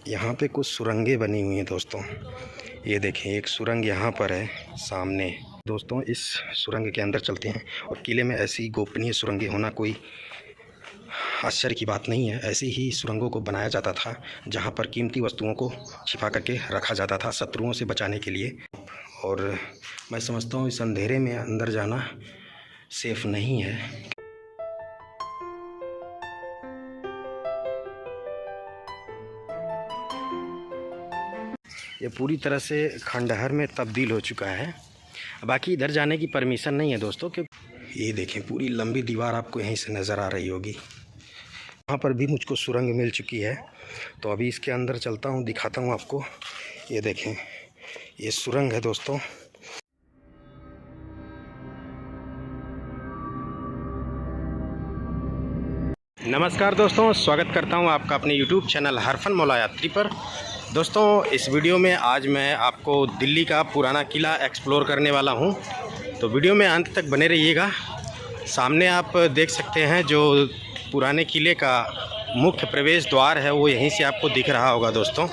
यहाँ पे कुछ सुरंगें बनी हुई हैं दोस्तों। ये देखें, एक सुरंग यहाँ पर है सामने। दोस्तों इस सुरंग के अंदर चलते हैं। और किले में ऐसी गोपनीय सुरंगें होना कोई आश्चर्य की बात नहीं है। ऐसी ही सुरंगों को बनाया जाता था जहाँ पर कीमती वस्तुओं को छिपा करके रखा जाता था शत्रुओं से बचाने के लिए। और मैं समझता हूँ इस अंधेरे में अंदर जाना सेफ नहीं है। ये पूरी तरह से खंडहर में तब्दील हो चुका है। बाकी इधर जाने की परमिशन नहीं है दोस्तों, क्योंकि ये देखें पूरी लंबी दीवार आपको यहीं से नज़र आ रही होगी। यहाँ पर भी मुझको सुरंग मिल चुकी है, तो अभी इसके अंदर चलता हूँ, दिखाता हूँ आपको। ये देखें, ये सुरंग है दोस्तों। नमस्कार दोस्तों, स्वागत करता हूँ आपका अपने YouTube चैनल हरफन मौला यात्री पर। दोस्तों इस वीडियो में आज मैं आपको दिल्ली का पुराना किला एक्सप्लोर करने वाला हूँ, तो वीडियो में अंत तक बने रहिएगा। सामने आप देख सकते हैं जो पुराने किले का मुख्य प्रवेश द्वार है, वो यहीं से आपको दिख रहा होगा दोस्तों।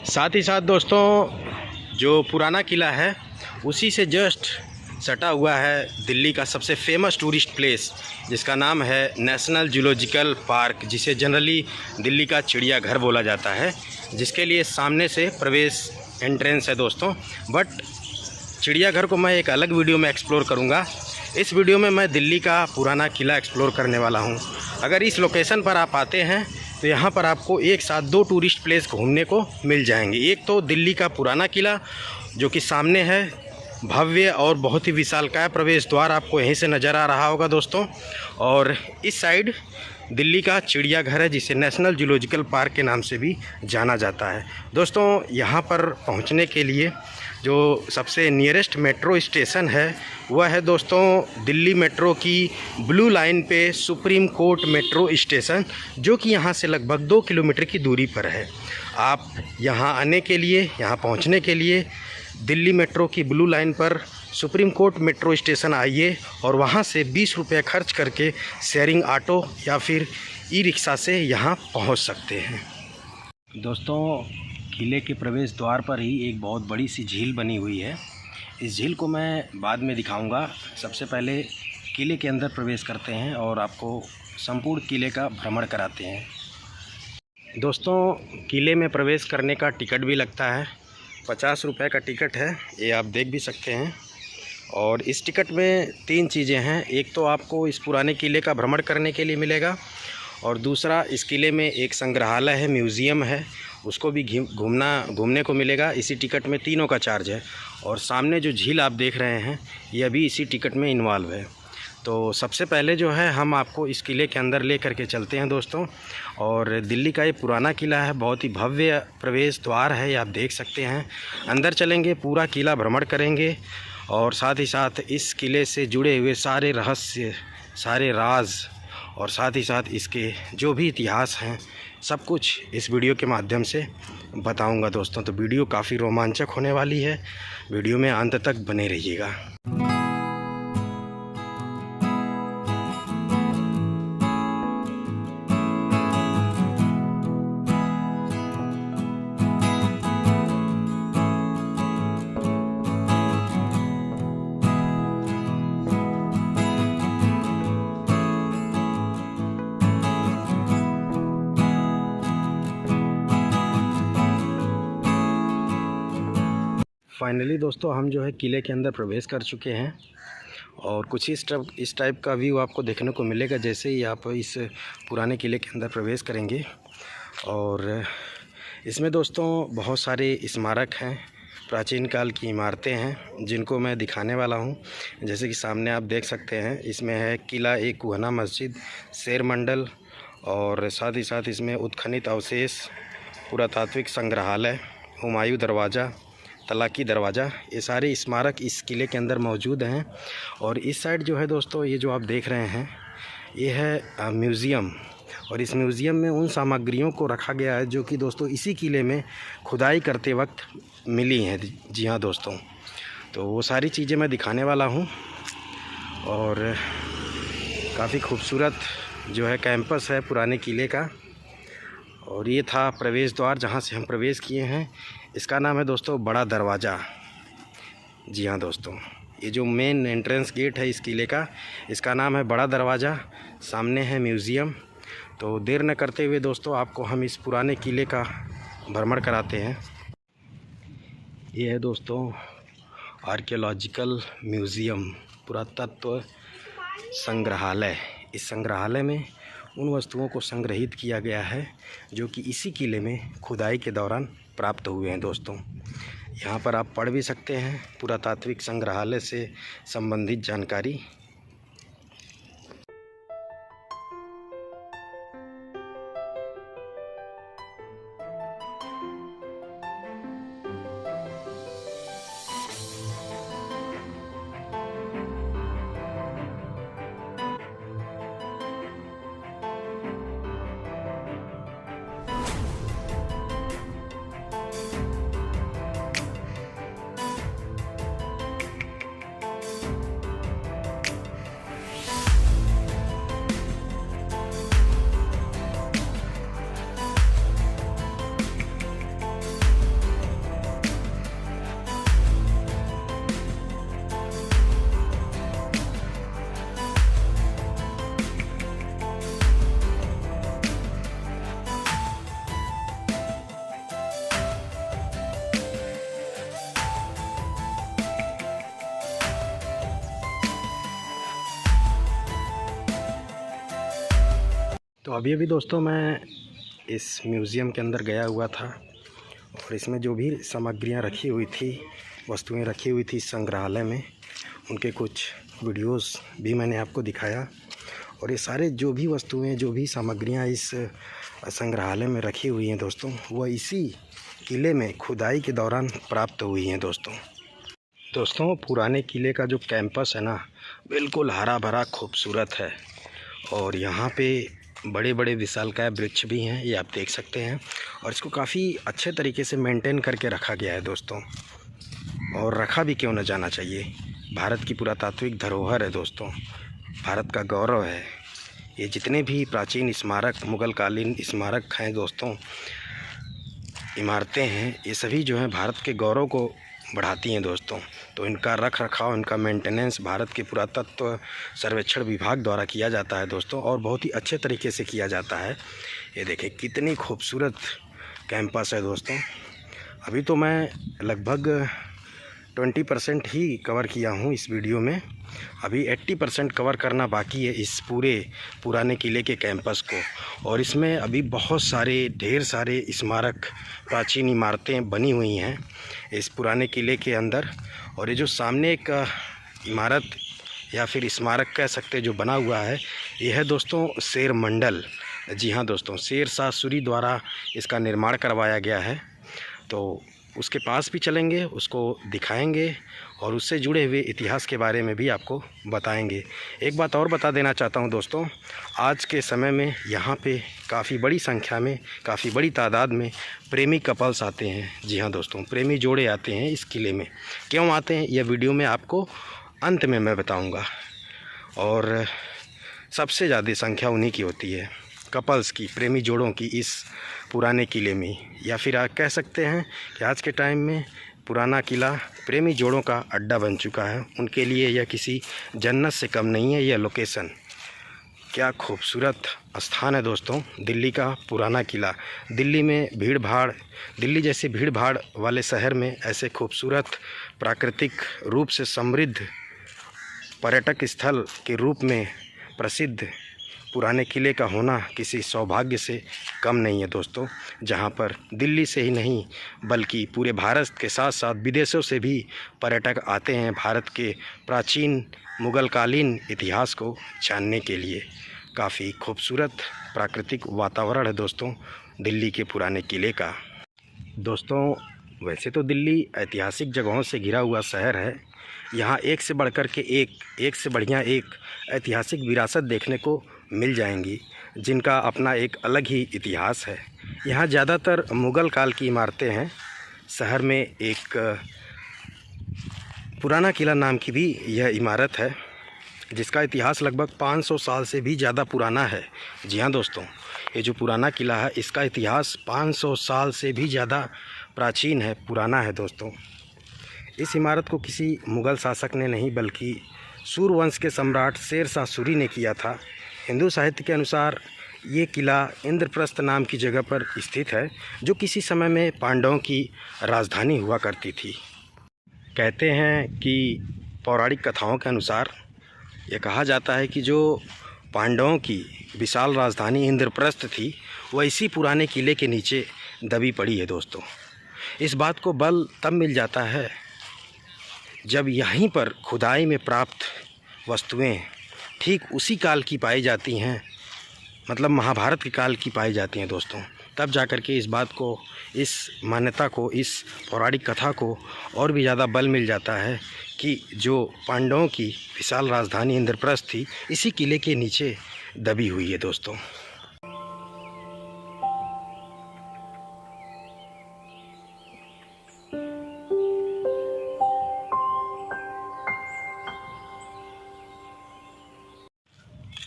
साथ ही साथ दोस्तों जो पुराना किला है उसी से जस्ट सटा हुआ है दिल्ली का सबसे फेमस टूरिस्ट प्लेस, जिसका नाम है नेशनल जूलॉजिकल पार्क, जिसे जनरली दिल्ली का चिड़ियाघर बोला जाता है, जिसके लिए सामने से प्रवेश एंट्रेंस है दोस्तों। बट चिड़ियाघर को मैं एक अलग वीडियो में एक्सप्लोर करूंगा। इस वीडियो में मैं दिल्ली का पुराना किला एक्सप्लोर करने वाला हूं। अगर इस लोकेशन पर आप आते हैं तो यहाँ पर आपको एक साथ दो टूरिस्ट प्लेस घूमने को मिल जाएंगे। एक तो दिल्ली का पुराना किला जो कि सामने है, भव्य और बहुत ही विशालकाय प्रवेश द्वार आपको यहीं से नज़र आ रहा होगा दोस्तों। और इस साइड दिल्ली का चिड़ियाघर है, जिसे नेशनल जूलॉजिकल पार्क के नाम से भी जाना जाता है दोस्तों। यहाँ पर पहुँचने के लिए जो सबसे नियरेस्ट मेट्रो स्टेशन है वह है दोस्तों दिल्ली मेट्रो की ब्लू लाइन पे सुप्रीम कोर्ट मेट्रो स्टेशन, जो कि यहाँ से लगभग 2 किलोमीटर की दूरी पर है। आप यहाँ आने के लिए, यहाँ पहुँचने के लिए दिल्ली मेट्रो की ब्लू लाइन पर सुप्रीम कोर्ट मेट्रो स्टेशन आइए और वहाँ से 20 रुपये खर्च करके शेयरिंग ऑटो या फिर ई रिक्शा से यहाँ पहुँच सकते हैं। दोस्तों किले के प्रवेश द्वार पर ही एक बहुत बड़ी सी झील बनी हुई है। इस झील को मैं बाद में दिखाऊंगा। सबसे पहले किले के अंदर प्रवेश करते हैं और आपको संपूर्ण किले का भ्रमण कराते हैं। दोस्तों किले में प्रवेश करने का टिकट भी लगता है, 50 रुपये का टिकट है, ये आप देख भी सकते हैं। और इस टिकट में 3 चीज़ें हैं। एक तो आपको इस पुराने किले का भ्रमण करने के लिए मिलेगा, और दूसरा इस किले में एक संग्रहालय है, म्यूज़ियम है, उसको भी घूमने को मिलेगा। इसी टिकट में तीनों का चार्ज है। और सामने जो झील आप देख रहे हैं ये अभी इसी टिकट में इन्वॉल्व है। तो सबसे पहले जो है हम आपको इस किले के अंदर ले करके चलते हैं दोस्तों। और दिल्ली का ये पुराना किला है, बहुत ही भव्य प्रवेश द्वार है, ये आप देख सकते हैं। अंदर चलेंगे, पूरा किला भ्रमण करेंगे और साथ ही साथ इस किले से जुड़े हुए सारे रहस्य, सारे राज और साथ ही साथ इसके जो भी इतिहास हैं सब कुछ इस वीडियो के माध्यम से बताऊंगा दोस्तों। तो वीडियो काफ़ी रोमांचक होने वाली है, वीडियो में अंत तक बने रहिएगा। फाइनली दोस्तों हम जो है किले के अंदर प्रवेश कर चुके हैं और कुछ इस टाइप का व्यू आपको देखने को मिलेगा जैसे ही आप इस पुराने किले के अंदर प्रवेश करेंगे। और इसमें दोस्तों बहुत सारे स्मारक हैं, प्राचीन काल की इमारतें हैं, जिनको मैं दिखाने वाला हूं। जैसे कि सामने आप देख सकते हैं, इसमें है किला ए कुहना मस्जिद, शेर मंडल, और साथ ही साथ इसमें उत्खनित अवशेष, पुरातात्विक संग्रहालय, हुमायूं दरवाज़ा, तलाकी दरवाज़ा, ये सारे स्मारक इस किले के अंदर मौजूद हैं। और इस साइड जो है दोस्तों, ये जो आप देख रहे हैं ये है म्यूज़ियम, और इस म्यूज़ियम में उन सामग्रियों को रखा गया है जो कि दोस्तों इसी किले में खुदाई करते वक्त मिली हैं। जी हाँ दोस्तों, तो वो सारी चीज़ें मैं दिखाने वाला हूँ। और काफ़ी खूबसूरत जो है कैंपस है पुराने किले का। और ये था प्रवेश द्वार जहाँ से हम प्रवेश किए हैं। इसका नाम है दोस्तों बड़ा दरवाज़ा। जी हाँ दोस्तों, ये जो मेन एंट्रेंस गेट है इस किले का, इसका नाम है बड़ा दरवाज़ा। सामने है म्यूज़ियम। तो देर न करते हुए दोस्तों आपको हम इस पुराने किले का भ्रमण कराते हैं। ये है दोस्तों आर्कियोलॉजिकल म्यूज़ियम, पुरातत्व संग्रहालय। इस संग्रहालय में उन वस्तुओं को संग्रहित किया गया है जो कि इसी किले में खुदाई के दौरान प्राप्त हुए हैं दोस्तों। यहाँ पर आप पढ़ भी सकते हैं पुरातात्विक संग्रहालय से संबंधित जानकारी। तो अभी दोस्तों मैं इस म्यूज़ियम के अंदर गया हुआ था और इसमें जो भी सामग्रियां रखी हुई थी, वस्तुएं रखी हुई थी इस संग्रहालय में, उनके कुछ वीडियोस भी मैंने आपको दिखाया। और ये सारे जो भी वस्तुएं, जो भी सामग्रियां इस संग्रहालय में रखी हुई हैं दोस्तों, वह इसी किले में खुदाई के दौरान प्राप्त हुई हैं दोस्तों। पुराने किले का जो कैंपस है ना, बिल्कुल हरा भरा खूबसूरत है। और यहाँ पे बड़े बड़े विशालकाय वृक्ष भी हैं, ये आप देख सकते हैं। और इसको काफ़ी अच्छे तरीके से मेंटेन करके रखा गया है दोस्तों। और रखा भी क्यों न जाना चाहिए, भारत की पुरातात्विक धरोहर है दोस्तों, भारत का गौरव है। ये जितने भी प्राचीन स्मारक, मुग़ल कालीन स्मारक हैं दोस्तों, इमारतें हैं, ये सभी जो हैं भारत के गौरव को बढ़ाती हैं दोस्तों। तो इनका रख रखाव, इनका मेंटेनेंस भारत के पुरातत्व सर्वेक्षण विभाग द्वारा किया जाता है दोस्तों, और बहुत ही अच्छे तरीके से किया जाता है। ये देखें कितनी खूबसूरत कैंपस है दोस्तों। अभी तो मैं लगभग 20% ही कवर किया हूँ इस वीडियो में। अभी 80% कवर करना बाकी है इस पूरे पुराने किले के कैंपस को। और इसमें अभी बहुत सारे, ढेर सारे स्मारक, प्राचीन इमारतें बनी हुई हैं इस पुराने किले के अंदर। और ये जो सामने एक इमारत या फिर स्मारक कह सकते जो बना हुआ है, ये है दोस्तों शेर मंडल। जी हाँ दोस्तों, शेर शाह सूरी द्वारा इसका निर्माण करवाया गया है। तो उसके पास भी चलेंगे, उसको दिखाएंगे और उससे जुड़े हुए इतिहास के बारे में भी आपको बताएंगे। एक बात और बता देना चाहता हूं दोस्तों, आज के समय में यहाँ पे काफ़ी बड़ी संख्या में, काफ़ी बड़ी तादाद में प्रेमी कपल्स आते हैं। जी हाँ दोस्तों, प्रेमी जोड़े आते हैं इस किले में। क्यों आते हैं यह वीडियो में आपको अंत में मैं बताऊँगा। और सबसे ज़्यादा संख्या उन्हीं की होती है, कपल्स की, प्रेमी जोड़ों की इस पुराने किले में। या फिर आप कह सकते हैं कि आज के टाइम में पुराना किला प्रेमी जोड़ों का अड्डा बन चुका है। उनके लिए यह किसी जन्नत से कम नहीं है यह लोकेशन। क्या खूबसूरत स्थान है दोस्तों, दिल्ली का पुराना किला। दिल्ली में भीड़ भाड़, दिल्ली जैसे भीड़ भाड़ वाले शहर में ऐसे खूबसूरत प्राकृतिक रूप से समृद्ध पर्यटक स्थल के रूप में प्रसिद्ध पुराने किले का होना किसी सौभाग्य से कम नहीं है दोस्तों। जहां पर दिल्ली से ही नहीं बल्कि पूरे भारत के साथ साथ विदेशों से भी पर्यटक आते हैं भारत के प्राचीन मुग़लकालीन इतिहास को जानने के लिए। काफ़ी खूबसूरत प्राकृतिक वातावरण है दोस्तों दिल्ली के पुराने किले का। दोस्तों वैसे तो दिल्ली ऐतिहासिक जगहों से घिरा हुआ शहर है। यहाँ एक से बढ़कर के एक से बढ़िया एक ऐतिहासिक विरासत देखने को मिल जाएंगी, जिनका अपना एक अलग ही इतिहास है। यहाँ ज़्यादातर मुग़ल काल की इमारतें हैं। शहर में एक पुराना किला नाम की भी यह इमारत है। जिसका इतिहास लगभग 500 साल से भी ज़्यादा पुराना है। जी हाँ दोस्तों, ये जो पुराना किला है इसका इतिहास 500 साल से भी ज़्यादा प्राचीन है, पुराना है दोस्तों। इस इमारत को किसी मुग़ल शासक ने नहीं बल्कि सूर्यवंश के सम्राट शेरशाह सूरी ने किया था। हिंदू साहित्य के अनुसार ये किला इंद्रप्रस्थ नाम की जगह पर स्थित है, जो किसी समय में पांडवों की राजधानी हुआ करती थी। कहते हैं कि पौराणिक कथाओं के अनुसार ये कहा जाता है कि जो पांडवों की विशाल राजधानी इंद्रप्रस्थ थी वह इसी पुराने किले के नीचे दबी पड़ी है दोस्तों। इस बात को बल तब मिल जाता है जब यहीं पर खुदाई में प्राप्त वस्तुएं ठीक उसी काल की पाई जाती हैं, मतलब महाभारत के काल की पाई जाती हैं दोस्तों। तब जाकर के इस बात को, इस मान्यता को, इस पौराणिक कथा को और भी ज़्यादा बल मिल जाता है कि जो पांडवों की विशाल राजधानी इंद्रप्रस्थ थी इसी किले के नीचे दबी हुई है दोस्तों।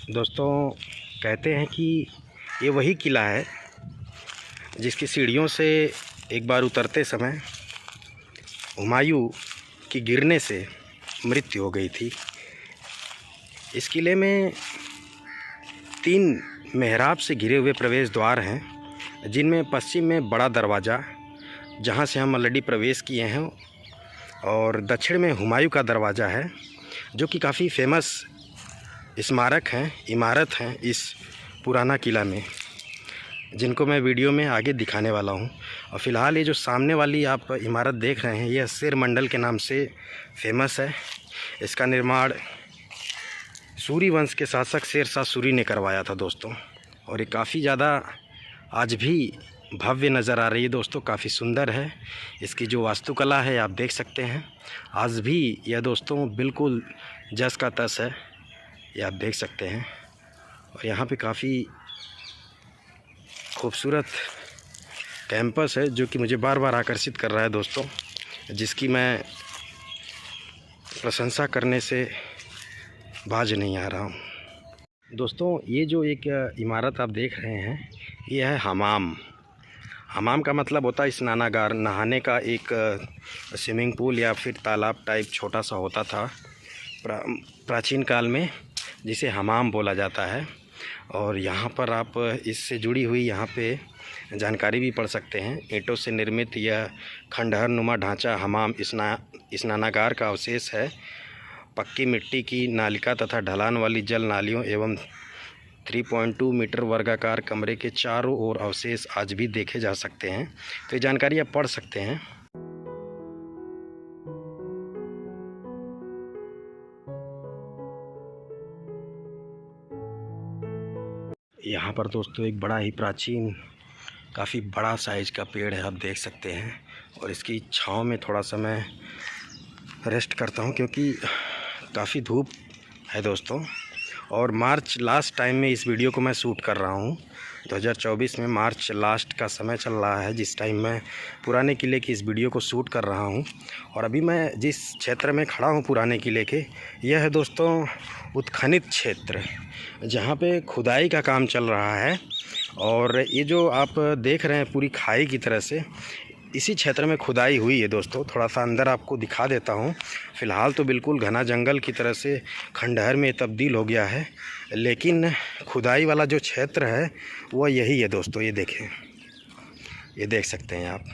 दोस्तों कहते हैं कि ये वही किला है जिसकी सीढ़ियों से एक बार उतरते समय हुमायूं की गिरने से मृत्यु हो गई थी। इस किले में 3 मेहराब से घिरे हुए प्रवेश द्वार हैं, जिनमें पश्चिम में बड़ा दरवाज़ा, जहां से हम ऑलरेडी प्रवेश किए हैं, और दक्षिण में हुमायूं का दरवाज़ा है, जो कि काफ़ी फेमस स्मारक हैं, इमारत हैं इस पुराना किला में, जिनको मैं वीडियो में आगे दिखाने वाला हूं। और फ़िलहाल ये जो सामने वाली आप इमारत देख रहे हैं ये शेर मंडल के नाम से फेमस है। इसका निर्माण सूर्यवंश के शासक शेरशाह सूरी ने करवाया था दोस्तों, और ये काफ़ी ज़्यादा आज भी भव्य नज़र आ रही है दोस्तों, काफ़ी सुंदर है। इसकी जो वास्तुकला है आप देख सकते हैं, आज भी यह दोस्तों बिल्कुल जस का तस है, ये आप देख सकते हैं। और यहाँ पे काफ़ी खूबसूरत कैंपस है जो कि मुझे बार बार आकर्षित कर रहा है दोस्तों, जिसकी मैं प्रशंसा करने से बाज नहीं आ रहा हूँ। दोस्तों ये जो एक इमारत आप देख रहे हैं ये है हमाम। हमाम का मतलब होता है स्नानागार, नहाने का एक स्विमिंग पूल या फिर तालाब टाइप छोटा सा होता था प्राचीन काल में, जिसे हमाम बोला जाता है। और यहाँ पर आप इससे जुड़ी हुई यहाँ पे जानकारी भी पढ़ सकते हैं। ईंटों से निर्मित यह खंडहर नुमा ढांचा हमाम स्नानागार का अवशेष है। पक्की मिट्टी की नालिका तथा ढलान वाली जल नालियों एवं 3.2 मीटर वर्गाकार कमरे के चारों ओर अवशेष आज भी देखे जा सकते हैं। तो ये जानकारी आप पढ़ सकते हैं। यहाँ पर दोस्तों एक बड़ा ही प्राचीन, काफ़ी बड़ा साइज का पेड़ है, आप देख सकते हैं। और इसकी छांव में थोड़ा सा मैं रेस्ट करता हूँ क्योंकि काफ़ी धूप है दोस्तों। और मार्च लास्ट टाइम में इस वीडियो को मैं शूट कर रहा हूँ। 2024 में मार्च लास्ट का समय चल रहा है जिस टाइम मैं पुराने किले की इस वीडियो को शूट कर रहा हूँ। और अभी मैं जिस क्षेत्र में खड़ा हूँ पुराने किले के, यह है दोस्तों उत्खनित क्षेत्र, जहाँ पे खुदाई का काम चल रहा है। और ये जो आप देख रहे हैं पूरी खाई की तरह से, इसी क्षेत्र में खुदाई हुई है दोस्तों। थोड़ा सा अंदर आपको दिखा देता हूँ। फ़िलहाल तो बिल्कुल घना जंगल की तरह से खंडहर में तब्दील हो गया है, लेकिन खुदाई वाला जो क्षेत्र है वह यही है दोस्तों। ये देखें, ये देख सकते हैं आप।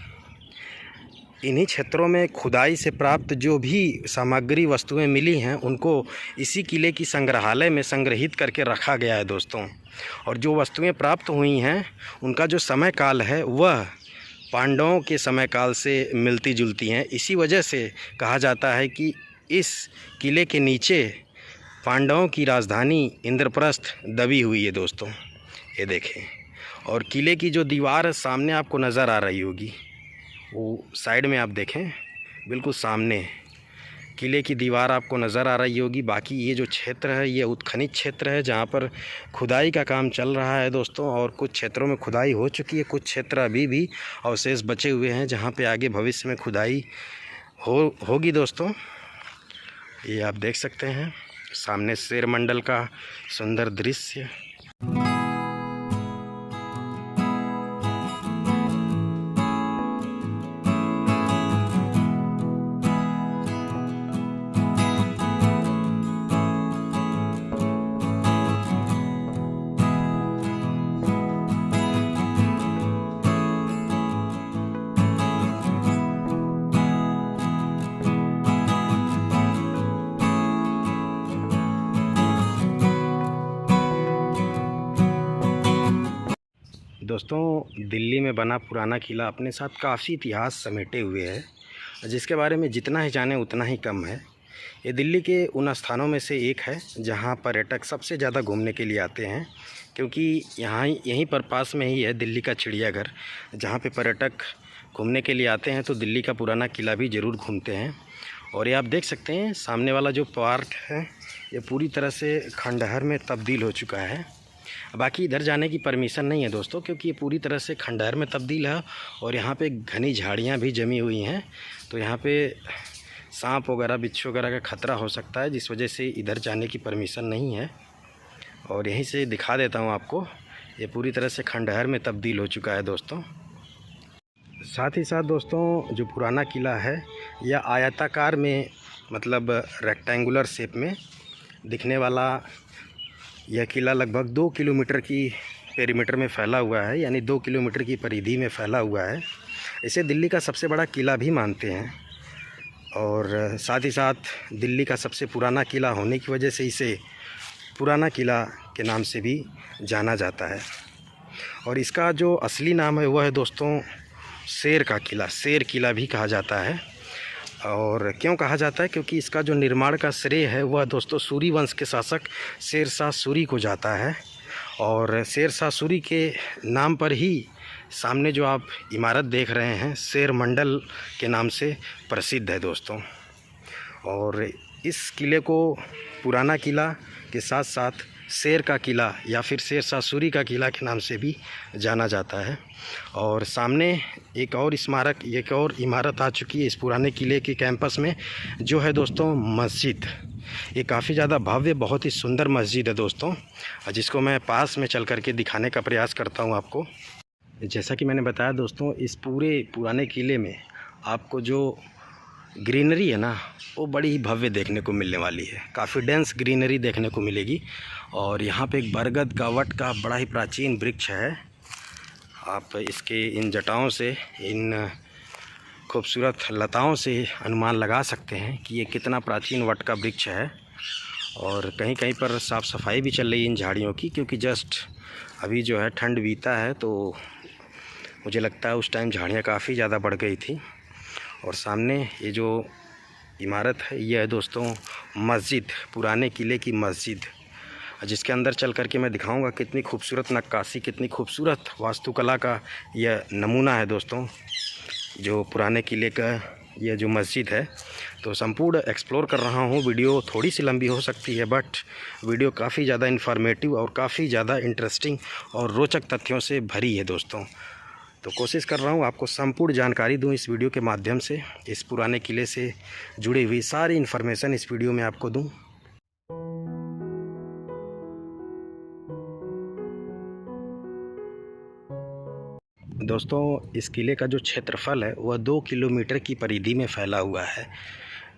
इन्हीं क्षेत्रों में खुदाई से प्राप्त जो भी सामग्री वस्तुएं मिली हैं उनको इसी किले की संग्रहालय में संग्रहित करके रखा गया है दोस्तों। और जो वस्तुएं प्राप्त हुई हैं उनका जो समय काल है वह पांडवों के समय काल से मिलती जुलती हैं। इसी वजह से कहा जाता है कि इस किले के नीचे पांडवों की राजधानी इंद्रप्रस्थ दबी हुई है दोस्तों। ये देखें, और किले की जो दीवार सामने आपको नज़र आ रही होगी, वो साइड में आप देखें, बिल्कुल सामने किले की दीवार आपको नज़र आ रही होगी। बाकी ये जो क्षेत्र है ये उत्खनित क्षेत्र है जहाँ पर खुदाई का काम चल रहा है दोस्तों। और कुछ क्षेत्रों में खुदाई हो चुकी है, कुछ क्षेत्र अभी भी अवशेष बचे हुए हैं जहाँ पे आगे भविष्य में खुदाई होगी दोस्तों। ये आप देख सकते हैं। सामने शेर मंडल का सुंदर दृश्य। दोस्तों, दिल्ली में बना पुराना किला अपने साथ काफ़ी इतिहास समेटे हुए है, जिसके बारे में जितना ही जाने उतना ही कम है। ये दिल्ली के उन स्थानों में से एक है जहां पर्यटक सबसे ज़्यादा घूमने के लिए आते हैं, क्योंकि यहीं पर पास में ही है दिल्ली का चिड़ियाघर, जहां पे पर्यटक घूमने के लिए आते हैं तो दिल्ली का पुराना किला भी ज़रूर घूमते हैं। और ये आप देख सकते हैं सामने वाला जो पार्क है ये पूरी तरह से खंडहर में तब्दील हो चुका है। बाकी इधर जाने की परमिशन नहीं है दोस्तों, क्योंकि ये पूरी तरह से खंडहर में तब्दील है और यहाँ पे घनी झाड़ियाँ भी जमी हुई हैं, तो यहाँ पे सांप वगैरह बिच्छू वगैरह का ख़तरा हो सकता है, जिस वजह से इधर जाने की परमिशन नहीं है। और यहीं से दिखा देता हूँ आपको, ये पूरी तरह से खंडहर में तब्दील हो चुका है दोस्तों। साथ ही साथ दोस्तों, जो पुराना किला है यह आयताकार में, मतलब रेक्टेंगुलर शेप में दिखने वाला यह किला लगभग 2 किलोमीटर की पेरीमीटर में फैला हुआ है, यानी 2 किलोमीटर की परिधि में फैला हुआ है। इसे दिल्ली का सबसे बड़ा किला भी मानते हैं और साथ ही साथ दिल्ली का सबसे पुराना किला होने की वजह से इसे पुराना किला के नाम से भी जाना जाता है। और इसका जो असली नाम है वह है दोस्तों शेर का किला, शेर किला भी कहा जाता है। और क्यों कहा जाता है, क्योंकि इसका जो निर्माण का श्रेय है वह दोस्तों सूरी वंश के शासक शेरशाह सूरी को जाता है। और शेरशाह सूरी के नाम पर ही सामने जो आप इमारत देख रहे हैं शेर मंडल के नाम से प्रसिद्ध है दोस्तों। और इस किले को पुराना किला के साथ साथ शेर का किला या फिर शेरशाह सूरी का किला के नाम से भी जाना जाता है। और सामने एक और इमारत आ चुकी है इस पुराने किले के कैंपस में, जो है दोस्तों मस्जिद। ये काफ़ी ज़्यादा भव्य, बहुत ही सुंदर मस्जिद है दोस्तों, जिसको मैं पास में चल करके दिखाने का प्रयास करता हूँ आपको। जैसा कि मैंने बताया दोस्तों, इस पूरे पुराने किले में आपको जो ग्रीनरी है ना वो बड़ी ही भव्य देखने को मिलने वाली है। काफ़ी डेंस ग्रीनरी देखने को मिलेगी। और यहाँ पे एक बरगद का, वट का बड़ा ही प्राचीन वृक्ष है। आप इसके इन जटाओं से, इन खूबसूरत लताओं से अनुमान लगा सकते हैं कि ये कितना प्राचीन वट का वृक्ष है। और कहीं कहीं पर साफ़ सफाई भी चल रही है इन झाड़ियों की, क्योंकि जस्ट अभी जो है ठंड बीता है, तो मुझे लगता है उस टाइम झाड़ियाँ काफ़ी ज़्यादा बढ़ गई थी। और सामने ये जो इमारत है यह है दोस्तों मस्जिद, पुराने किले की मस्जिद, जिसके अंदर चल करके मैं दिखाऊंगा कितनी खूबसूरत नक्काशी, कितनी खूबसूरत वास्तुकला का यह नमूना है दोस्तों, जो पुराने किले का यह जो मस्जिद है। तो संपूर्ण एक्सप्लोर कर रहा हूँ। वीडियो थोड़ी सी लंबी हो सकती है, बट वीडियो काफ़ी ज़्यादा इन्फॉर्मेटिव और काफ़ी ज़्यादा इंटरेस्टिंग और रोचक तथ्यों से भरी है दोस्तों। तो कोशिश कर रहा हूँ आपको संपूर्ण जानकारी दूँ इस वीडियो के माध्यम से, इस पुराने किले से जुड़ी हुई सारी इन्फॉर्मेशन इस वीडियो में आपको दूँ। दोस्तों, इस किले का जो क्षेत्रफल है वह 2 किलोमीटर की परिधि में फैला हुआ है।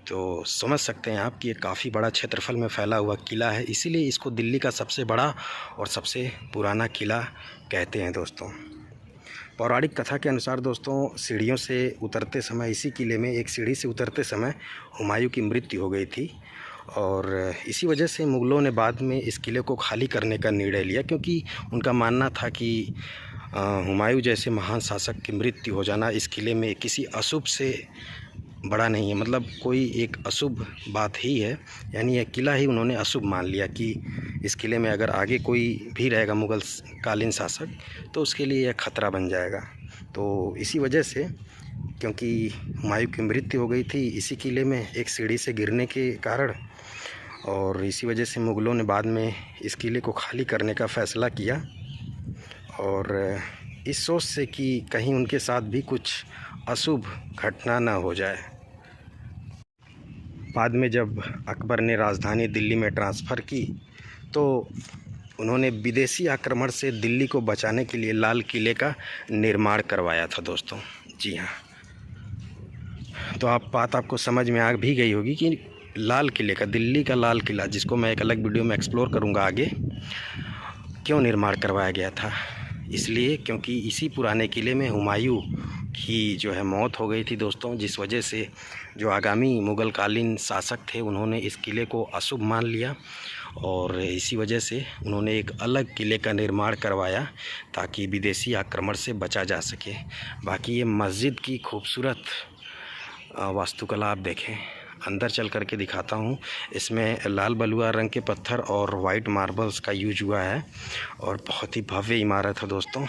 तो समझ सकते हैं आप कि ये काफ़ी बड़ा क्षेत्रफल में फैला हुआ किला है, इसीलिए इसको दिल्ली का सबसे बड़ा और सबसे पुराना किला कहते हैं दोस्तों। पौराणिक कथा के अनुसार दोस्तों, सीढ़ियों से उतरते समय, इसी किले में एक सीढ़ी से उतरते समय हुमायूं की मृत्यु हो गई थी। और इसी वजह से मुग़लों ने बाद में इस किले को खाली करने का निर्णय लिया, क्योंकि उनका मानना था कि हुमायूं जैसे महान शासक की मृत्यु हो जाना इस किले में किसी अशुभ से बड़ा नहीं है, मतलब कोई एक अशुभ बात ही है। यानी यह किला ही उन्होंने अशुभ मान लिया कि इस किले में अगर आगे कोई भी रहेगा मुग़ल कालीन शासक तो उसके लिए यह खतरा बन जाएगा। तो इसी वजह से, क्योंकि हुमायूं की मृत्यु हो गई थी इसी किले में एक सीढ़ी से गिरने के कारण, और इसी वजह से मुग़लों ने बाद में इस किले को खाली करने का फ़ैसला किया। और इस सोच से कि कहीं उनके साथ भी कुछ अशुभ घटना ना हो जाए। बाद में जब अकबर ने राजधानी दिल्ली में ट्रांसफ़र की तो उन्होंने विदेशी आक्रमण से दिल्ली को बचाने के लिए लाल किले का निर्माण करवाया था दोस्तों। जी हाँ, तो आपको समझ में आ भी गई होगी कि लाल किले का, दिल्ली का लाल किला, जिसको मैं एक अलग वीडियो में एक्सप्लोर करूँगा आगे, क्यों निर्माण करवाया गया था। इसलिए क्योंकि इसी पुराने किले में हुमायूं की जो है मौत हो गई थी दोस्तों, जिस वजह से जो आगामी मुग़लकालीन शासक थे उन्होंने इस किले को अशुभ मान लिया और इसी वजह से उन्होंने एक अलग किले का निर्माण करवाया ताकि विदेशी आक्रमण से बचा जा सके। बाकी ये मस्जिद की खूबसूरत वास्तुकला आप देखें, अंदर चल कर के दिखाता हूँ। इसमें लाल बलुआ रंग के पत्थर और वाइट मार्बल्स का यूज हुआ है और बहुत ही भव्य इमारत है दोस्तों।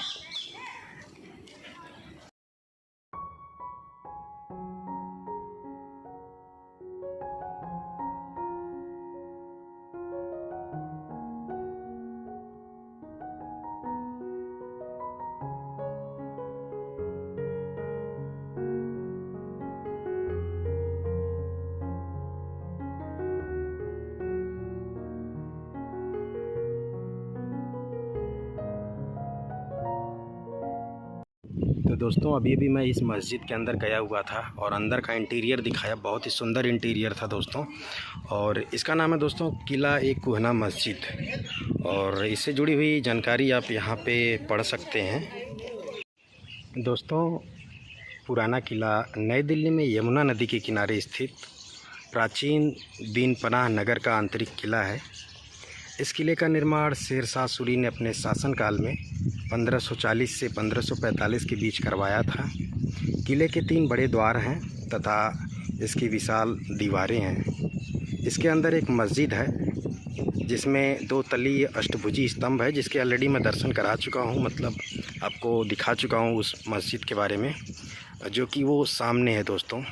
तो दोस्तों अभी भी मैं इस मस्जिद के अंदर गया हुआ था और अंदर का इंटीरियर दिखाया, बहुत ही सुंदर इंटीरियर था दोस्तों। और इसका नाम है दोस्तों किला ए कुहना मस्जिद और इससे जुड़ी हुई जानकारी आप यहाँ पे पढ़ सकते हैं। दोस्तों पुराना किला नई दिल्ली में यमुना नदी के किनारे स्थित प्राचीन दीन पनाह नगर का आंतरिक किला है। इस किले का निर्माण शेर शाह सूरी ने अपने शासनकाल में 1540 से 1545 के बीच करवाया था। किले के 3 बड़े द्वार हैं तथा इसकी विशाल दीवारें हैं। इसके अंदर एक मस्जिद है जिसमें 2 तलीय अष्टभुजी स्तंभ है, जिसके ऑलरेडी मैं दर्शन करा चुका हूँ, मतलब आपको दिखा चुका हूँ उस मस्जिद के बारे में, जो कि वो सामने है दोस्तों।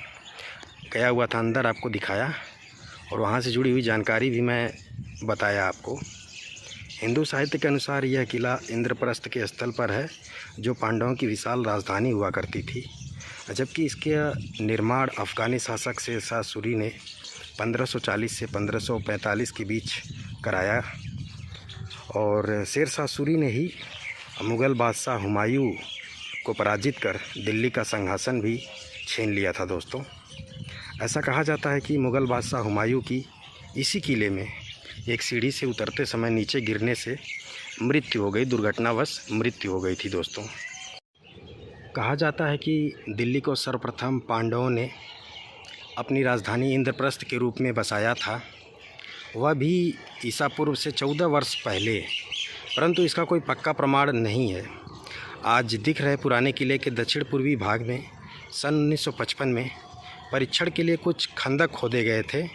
गया हुआ था अंदर, आपको दिखाया और वहाँ से जुड़ी हुई जानकारी भी मैं बताया आपको। हिंदू साहित्य के अनुसार यह किला इंद्रप्रस्थ के स्थल पर है, जो पांडवों की विशाल राजधानी हुआ करती थी, जबकि इसके निर्माण अफ़गानी शासक शेर शाह सूरी ने 1540 से 1545 के बीच कराया और शेर शाह सूरी ने ही मुग़ल बादशाह हुमायूं को पराजित कर दिल्ली का सिंहासन भी छीन लिया था दोस्तों। ऐसा कहा जाता है कि मुग़ल बादशाह हुमायूं की इसी किले में एक सीढ़ी से उतरते समय नीचे गिरने से मृत्यु हो गई, दुर्घटनावश मृत्यु हो गई थी दोस्तों। कहा जाता है कि दिल्ली को सर्वप्रथम पांडवों ने अपनी राजधानी इंद्रप्रस्थ के रूप में बसाया था, वह भी ईसा पूर्व से 14 वर्ष पहले, परंतु इसका कोई पक्का प्रमाण नहीं है। आज दिख रहे पुराने किले के दक्षिण पूर्वी भाग में सन 1955 में परीक्षण के लिए कुछ खंदक खोदे गए थे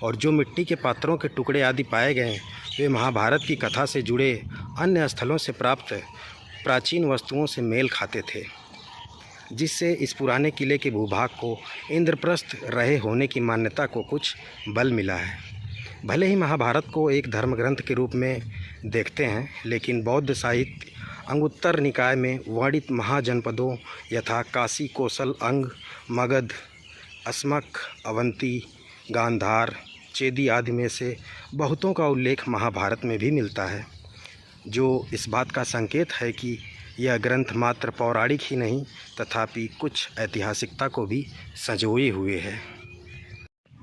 और जो मिट्टी के पात्रों के टुकड़े आदि पाए गए वे महाभारत की कथा से जुड़े अन्य स्थलों से प्राप्त प्राचीन वस्तुओं से मेल खाते थे, जिससे इस पुराने किले के भूभाग को इंद्रप्रस्थ रहे होने की मान्यता को कुछ बल मिला है। भले ही महाभारत को एक धर्मग्रंथ के रूप में देखते हैं, लेकिन बौद्ध साहित्य अंगुत्तर निकाय में वर्णित महाजनपदों यथा काशी, कोसल, अंग, मगध, अस्मक, अवंती, गांधार, चेदी आदि में से बहुतों का उल्लेख महाभारत में भी मिलता है, जो इस बात का संकेत है कि यह ग्रंथ मात्र पौराणिक ही नहीं तथापि कुछ ऐतिहासिकता को भी संजोए हुए है।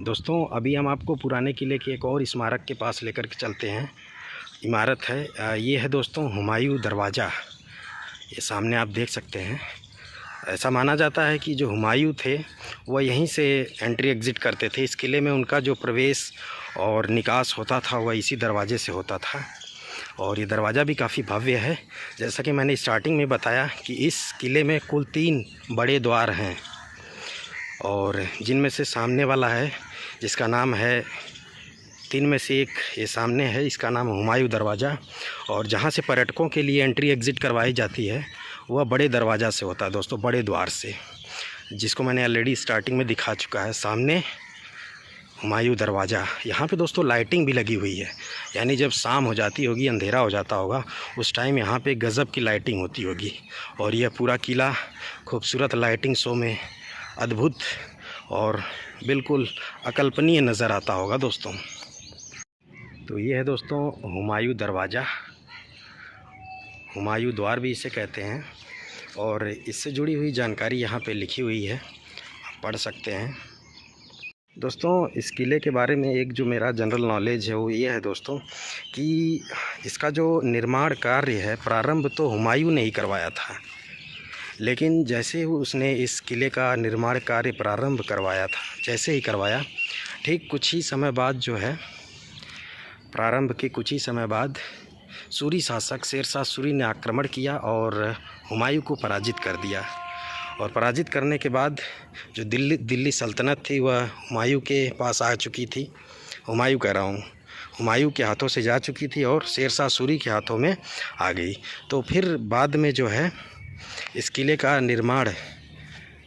दोस्तों अभी हम आपको पुराने किले के एक और स्मारक के पास लेकर के चलते हैं। इमारत है, ये है दोस्तों हुमायूं दरवाज़ा। ये सामने आप देख सकते हैं। ऐसा माना जाता है कि जो हुमायूं थे वह यहीं से एंट्री एग्ज़िट करते थे। इस किले में उनका जो प्रवेश और निकास होता था वह इसी दरवाजे से होता था और ये दरवाज़ा भी काफ़ी भव्य है। जैसा कि मैंने स्टार्टिंग में बताया कि इस किले में कुल 3 बड़े द्वार हैं और जिनमें से सामने वाला है जिसका नाम है, 3 में से एक ये सामने है, इसका नाम हुमायूं दरवाज़ा, और जहाँ से पर्यटकों के लिए एंट्री एग्ज़िट करवाई जाती है वह बड़े दरवाज़ा से होता है दोस्तों, बड़े द्वार से, जिसको मैंने ऑलरेडी स्टार्टिंग में दिखा चुका है। सामने हुमायूं दरवाज़ा, यहाँ पे दोस्तों लाइटिंग भी लगी हुई है, यानी जब शाम हो जाती होगी, अंधेरा हो जाता होगा, उस टाइम यहाँ पे गज़ब की लाइटिंग होती होगी और यह पूरा किला खूबसूरत लाइटिंग शो में अद्भुत और बिल्कुल अकल्पनीय नज़र आता होगा दोस्तों। तो ये है दोस्तों हुमायूं दरवाज़ा, हुमायूं द्वार भी इसे कहते हैं, और इससे जुड़ी हुई जानकारी यहाँ पे लिखी हुई है, आप पढ़ सकते हैं। दोस्तों इस किले के बारे में एक जो मेरा जनरल नॉलेज है वो ये है दोस्तों कि इसका जो निर्माण कार्य है प्रारंभ तो हुमायूं ने ही करवाया था, लेकिन जैसे ही उसने इस किले का निर्माण कार्य प्रारंभ करवाया था, जैसे ही करवाया ठीक कुछ ही समय बाद जो है, प्रारंभ के कुछ ही समय बाद सूरी शासक शेरशाह सूरी ने आक्रमण किया और हुमायूं को पराजित कर दिया। और पराजित करने के बाद जो दिल्ली सल्तनत थी वह हुमायूं के पास आ चुकी थी, हुमायूं कह रहा हूँ, हुमायूं के हाथों से जा चुकी थी और शेरशाह सूरी के हाथों में आ गई। तो फिर बाद में जो है इस किले का निर्माण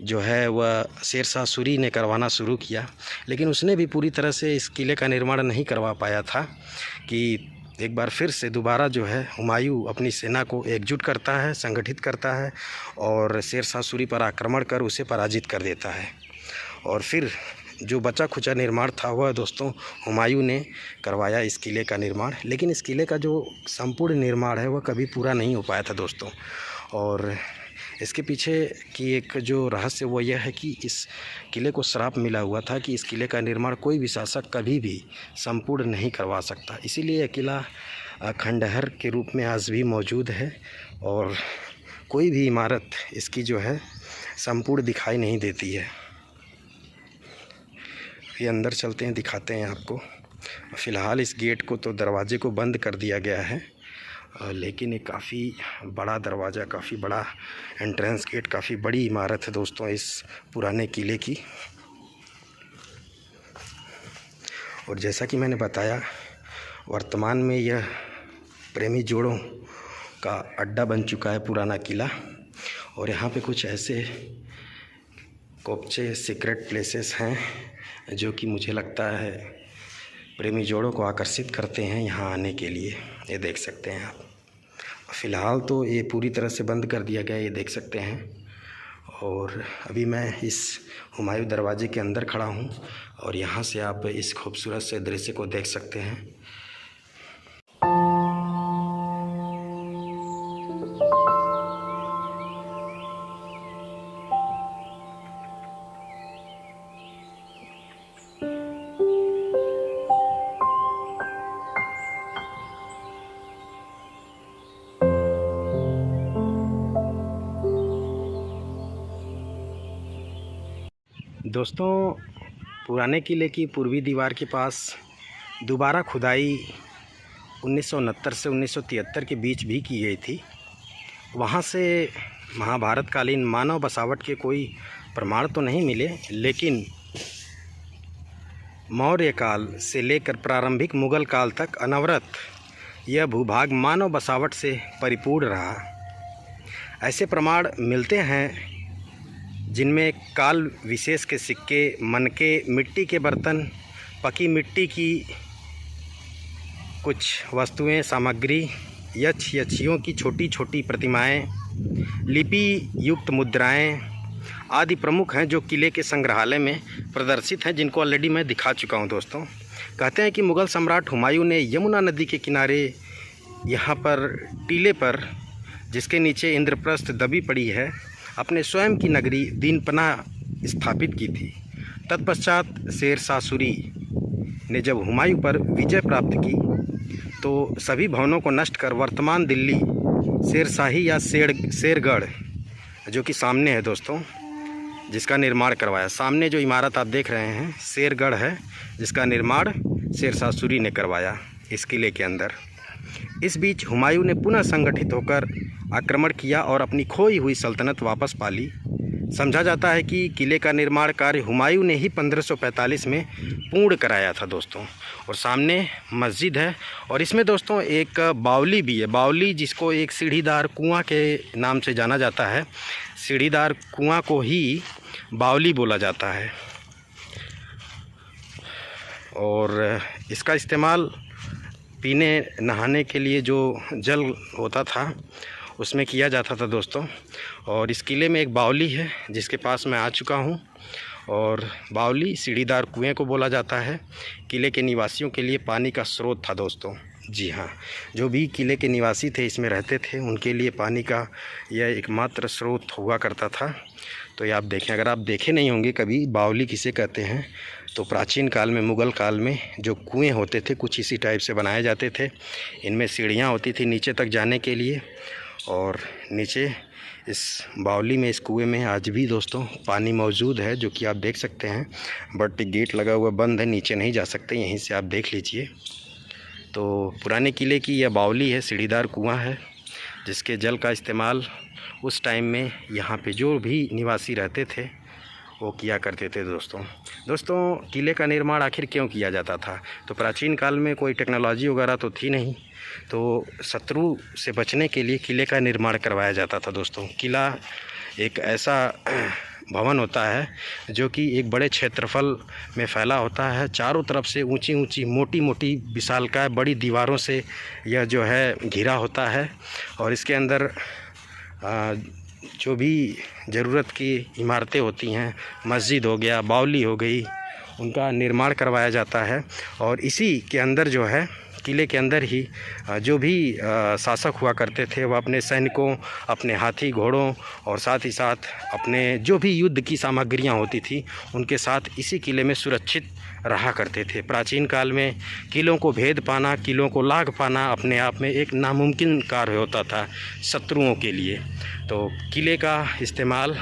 जो है वह शेरशाह सूरी ने करवाना शुरू किया, लेकिन उसने भी पूरी तरह से इस किले का निर्माण नहीं करवा पाया था कि एक बार फिर से दोबारा जो है हुमायूं अपनी सेना को एकजुट करता है, संगठित करता है और शेरशाह सूरी पर आक्रमण कर उसे पराजित कर देता है। और फिर जो बचा खुचा निर्माण था वह दोस्तों हुमायूं ने करवाया इस किले का निर्माण, लेकिन इस किले का जो संपूर्ण निर्माण है वह कभी पूरा नहीं हो पाया था दोस्तों। और इसके पीछे की एक जो रहस्य वो यह है कि इस किले को श्राप मिला हुआ था कि इस किले का निर्माण कोई भी शासक कभी भी संपूर्ण नहीं करवा सकता, इसीलिए यह किला खंडहर के रूप में आज भी मौजूद है और कोई भी इमारत इसकी जो है संपूर्ण दिखाई नहीं देती है। ये अंदर चलते हैं, दिखाते हैं आपको। फ़िलहाल इस गेट को तो दरवाजे को बंद कर दिया गया है, लेकिन ये काफ़ी बड़ा दरवाज़ा, काफ़ी बड़ा एंट्रेंस गेट, काफ़ी बड़ी इमारत है दोस्तों इस पुराने किले की। और जैसा कि मैंने बताया वर्तमान में यह प्रेमी जोड़ों का अड्डा बन चुका है पुराना किला, और यहाँ पे कुछ ऐसे कोपचे सीक्रेट प्लेसेस हैं जो कि मुझे लगता है प्रेमी जोड़ों को आकर्षित करते हैं यहाँ आने के लिए। ये देख सकते हैं आप। फ़िलहाल तो ये पूरी तरह से बंद कर दिया गया, ये देख सकते हैं। और अभी मैं इस हुमायूं दरवाजे के अंदर खड़ा हूँ और यहाँ से आप इस खूबसूरत से दृश्य को देख सकते हैं। दोस्तों पुराने किले की पूर्वी दीवार के पास दोबारा खुदाई 1969 से 1973 के बीच भी की गई थी। वहाँ से महाभारत कालीन मानव बसावट के कोई प्रमाण तो नहीं मिले, लेकिन मौर्य काल से लेकर प्रारंभिक मुग़ल काल तक अनवरत यह भूभाग मानव बसावट से परिपूर्ण रहा। ऐसे प्रमाण मिलते हैं जिनमें काल विशेष के सिक्के, मनके, मिट्टी के बर्तन, पकी मिट्टी की कुछ वस्तुएं, सामग्री, यक्षियों की छोटी छोटी प्रतिमाएं, लिपि युक्त मुद्राएं आदि प्रमुख हैं जो किले के संग्रहालय में प्रदर्शित हैं, जिनको ऑलरेडी मैं दिखा चुका हूं दोस्तों। कहते हैं कि मुग़ल सम्राट हुमायूं ने यमुना नदी के किनारे यहाँ पर टीले पर, जिसके नीचे इंद्रप्रस्थ दबी पड़ी है, अपने स्वयं की नगरी दीनपनाह स्थापित की थी। तत्पश्चात शेरशाह सूरी ने जब हुमायूं पर विजय प्राप्त की तो सभी भवनों को नष्ट कर वर्तमान दिल्ली शेरशाही या शेरगढ़, जो कि सामने है दोस्तों, जिसका निर्माण करवाया। सामने जो इमारत आप देख रहे हैं शेरगढ़ है, जिसका निर्माण शेरशाह सूरी ने करवाया इस किले के अंदर। इस बीच हुमायूं ने पुनः संगठित होकर आक्रमण किया और अपनी खोई हुई सल्तनत वापस पा ली। समझा जाता है कि किले का निर्माण कार्य हुमायूं ने ही 1545 में पूर्ण कराया था दोस्तों। और सामने मस्जिद है और इसमें दोस्तों एक बावली भी है, बावली जिसको एक सीढ़ीदार कुआं के नाम से जाना जाता है। सीढ़ीदार कुआं को ही बावली बोला जाता है और इसका इस्तेमाल पीने नहाने के लिए जो जल होता था उसमें किया जाता था दोस्तों। और इस किले में एक बावली है जिसके पास मैं आ चुका हूँ और बावली सीढ़ीदार कुएं को बोला जाता है। किले के निवासियों के लिए पानी का स्रोत था दोस्तों। जी हाँ, जो भी किले के निवासी थे, इसमें रहते थे, उनके लिए पानी का यह एकमात्र स्रोत हुआ करता था। तो ये आप देखें, अगर आप देखे नहीं होंगे कभी बावली किसे कहते हैं, तो प्राचीन काल में, मुग़ल काल में जो कुएं होते थे कुछ इसी टाइप से बनाए जाते थे। इनमें सीढ़ियाँ होती थी नीचे तक जाने के लिए, और नीचे इस बावली में, इस कुएं में आज भी दोस्तों पानी मौजूद है, जो कि आप देख सकते हैं। बट गेट लगा हुआ बंद है, नीचे नहीं जा सकते, यहीं से आप देख लीजिए। तो पुराने किले की यह बावली है, सीढ़ीदार कुआं है, जिसके जल का इस्तेमाल उस टाइम में यहाँ पे जो भी निवासी रहते थे वो किया करते थे दोस्तों। किले का निर्माण आखिर क्यों किया जाता था? तो प्राचीन काल में कोई टेक्नोलॉजी वगैरह तो थी नहीं, तो शत्रु से बचने के लिए किले का निर्माण करवाया जाता था दोस्तों। किला एक ऐसा भवन होता है जो कि एक बड़े क्षेत्रफल में फैला होता है। चारों तरफ से ऊंची ऊंची मोटी मोटी विशालकाय बड़ी दीवारों से यह जो है घिरा होता है, और इसके अंदर जो भी ज़रूरत की इमारतें होती हैं, मस्जिद हो गया, बावली हो गई, उनका निर्माण करवाया जाता है। और इसी के अंदर जो है, किले के अंदर ही जो भी शासक हुआ करते थे, वह अपने सैनिकों, अपने हाथी घोड़ों और साथ ही साथ अपने जो भी युद्ध की सामग्रियां होती थी, उनके साथ इसी किले में सुरक्षित रहा करते थे। प्राचीन काल में किलों को भेद पाना, किलों को लाग पाना अपने आप में एक नामुमकिन कार्य होता था शत्रुओं के लिए। तो किले का इस्तेमाल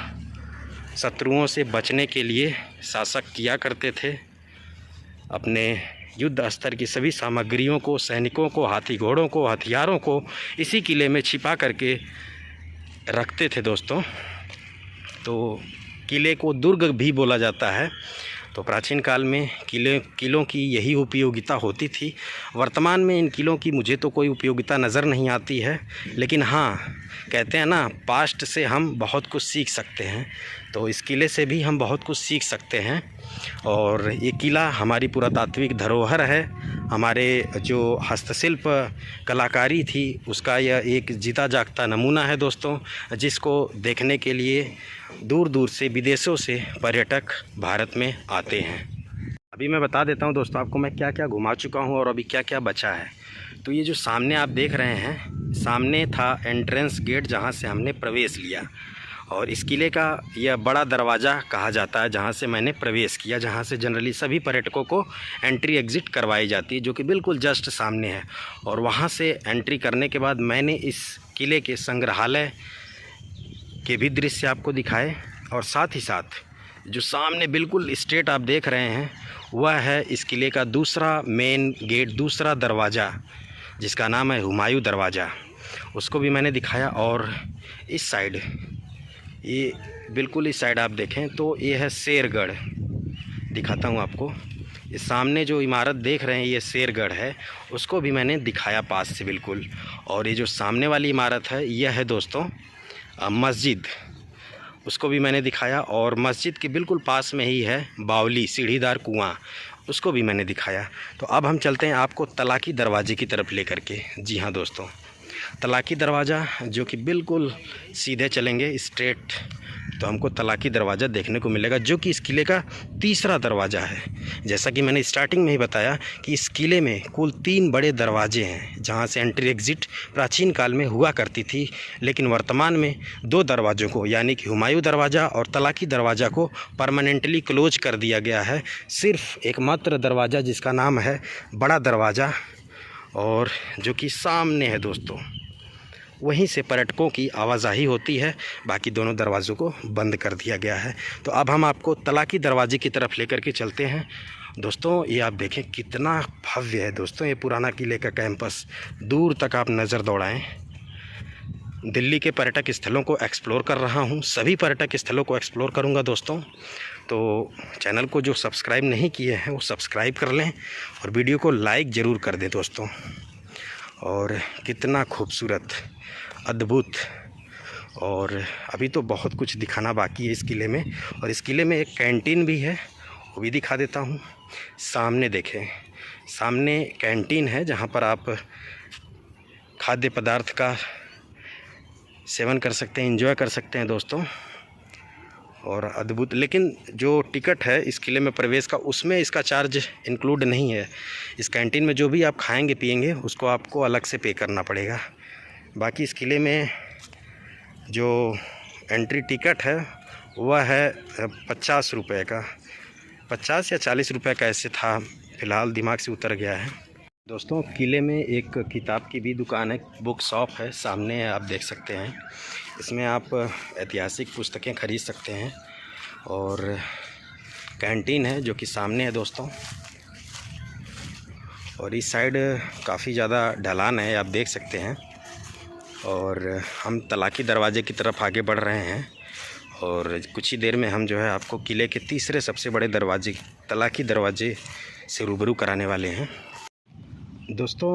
शत्रुओं से बचने के लिए शासक किया करते थे। अपने युद्ध स्तर की सभी सामग्रियों को, सैनिकों को, हाथी घोड़ों को, हथियारों को इसी किले में छिपा करके रखते थे दोस्तों। तो किले को दुर्ग भी बोला जाता है। तो प्राचीन काल में किलों की यही उपयोगिता होती थी। वर्तमान में इन किलों की मुझे तो कोई उपयोगिता नज़र नहीं आती है, लेकिन हाँ, कहते हैं ना, पास्ट से हम बहुत कुछ सीख सकते हैं। तो इस किले से भी हम बहुत कुछ सीख सकते हैं। और ये किला हमारी पुरातात्विक धरोहर है। हमारे जो हस्तशिल्प कलाकारी थी उसका यह एक जीता जागता नमूना है दोस्तों, जिसको देखने के लिए दूर दूर से, विदेशों से पर्यटक भारत में आते हैं। अभी मैं बता देता हूं दोस्तों आपको मैं क्या क्या घुमा चुका हूं और अभी क्या क्या बचा है। तो ये जो सामने आप देख रहे हैं, सामने था एंट्रेंस गेट जहां से हमने प्रवेश लिया, और इस किले का यह बड़ा दरवाज़ा कहा जाता है जहां से मैंने प्रवेश किया, जहां से जनरली सभी पर्यटकों को एंट्री एग्ज़िट करवाई जाती है, जो कि बिल्कुल जस्ट सामने है। और वहां से एंट्री करने के बाद मैंने इस किले के संग्रहालय के भी दृश्य आपको दिखाए, और साथ ही साथ जो सामने बिल्कुल स्ट्रेट आप देख रहे हैं वह है इस किले का दूसरा मेन गेट, दूसरा दरवाज़ा, जिसका नाम है हुमायूं दरवाज़ा, उसको भी मैंने दिखाया। और इस साइड, ये बिल्कुल इस साइड आप देखें तो ये है शेरगढ़, दिखाता हूँ आपको। इस सामने जो इमारत देख रहे हैं ये शेरगढ़ है, उसको भी मैंने दिखाया पास से बिल्कुल। और ये जो सामने वाली इमारत है यह है दोस्तों मस्जिद, उसको भी मैंने दिखाया। और मस्जिद के बिल्कुल पास में ही है बावली सीढ़ीदार कुआं, उसको भी मैंने दिखाया। तो अब हम चलते हैं आपको तलाकी दरवाजे की तरफ लेकर के। जी हाँ दोस्तों, तलाकी दरवाज़ा जो कि बिल्कुल सीधे चलेंगे स्ट्रेट, तो हमको तलाकी दरवाज़ा देखने को मिलेगा, जो कि इस किले का तीसरा दरवाज़ा है। जैसा कि मैंने स्टार्टिंग में ही बताया कि इस किले में कुल 3 बड़े दरवाजे हैं, जहां से एंट्री एग्ज़िट प्राचीन काल में हुआ करती थी। लेकिन वर्तमान में 2 दरवाज़ों को, यानी कि हुमायूं दरवाज़ा और तलाकी दरवाज़ा को परमानेंटली क्लोज कर दिया गया है। सिर्फ एकमात्र दरवाज़ा जिसका नाम है बड़ा दरवाज़ा, और जो कि सामने है दोस्तों, वहीं से पर्यटकों की आवाजाही होती है। बाकी दोनों दरवाज़ों को बंद कर दिया गया है। तो अब हम आपको तलाकी दरवाजे की तरफ लेकर के चलते हैं दोस्तों। ये आप देखें कितना भव्य है दोस्तों ये पुराना किले का कैंपस, दूर तक आप नज़र दौड़ाएं। दिल्ली के पर्यटक स्थलों को एक्सप्लोर कर रहा हूँ, सभी पर्यटक स्थलों को एक्सप्लोर करूँगा दोस्तों। तो चैनल को जो सब्सक्राइब नहीं किए हैं वो सब्सक्राइब कर लें, और वीडियो को लाइक ज़रूर कर दें दोस्तों। और कितना खूबसूरत, अद्भुत, और अभी तो बहुत कुछ दिखाना बाकी है इस किले में। और इस किले में एक कैंटीन भी है, वो भी दिखा देता हूँ। सामने देखें, सामने कैंटीन है जहाँ पर आप खाद्य पदार्थ का सेवन कर सकते हैं, एंजॉय कर सकते हैं दोस्तों। और अद्भुत। लेकिन जो टिकट है इस किले में प्रवेश का, उसमें इसका चार्ज इंक्लूड नहीं है। इस कैंटीन में जो भी आप खाएंगे पिएंगे उसको आपको अलग से पे करना पड़ेगा। बाकी इस किले में जो एंट्री टिकट है वह है 50 रुपये का, 50 या 40 रुपये का ऐसे था, फ़िलहाल दिमाग से उतर गया है। दोस्तों किले में एक किताब की भी दुकान है, बुक शॉप है, सामने आप देख सकते हैं। इसमें आप ऐतिहासिक पुस्तकें खरीद सकते हैं। और कैंटीन है जो कि सामने है दोस्तों। और इस साइड काफ़ी ज़्यादा ढलान है, आप देख सकते हैं। और हम तलाकी दरवाजे की तरफ आगे बढ़ रहे हैं और कुछ ही देर में हम जो है आपको किले के तीसरे सबसे बड़े दरवाजे, तलाकी दरवाजे से रूबरू कराने वाले हैं। दोस्तों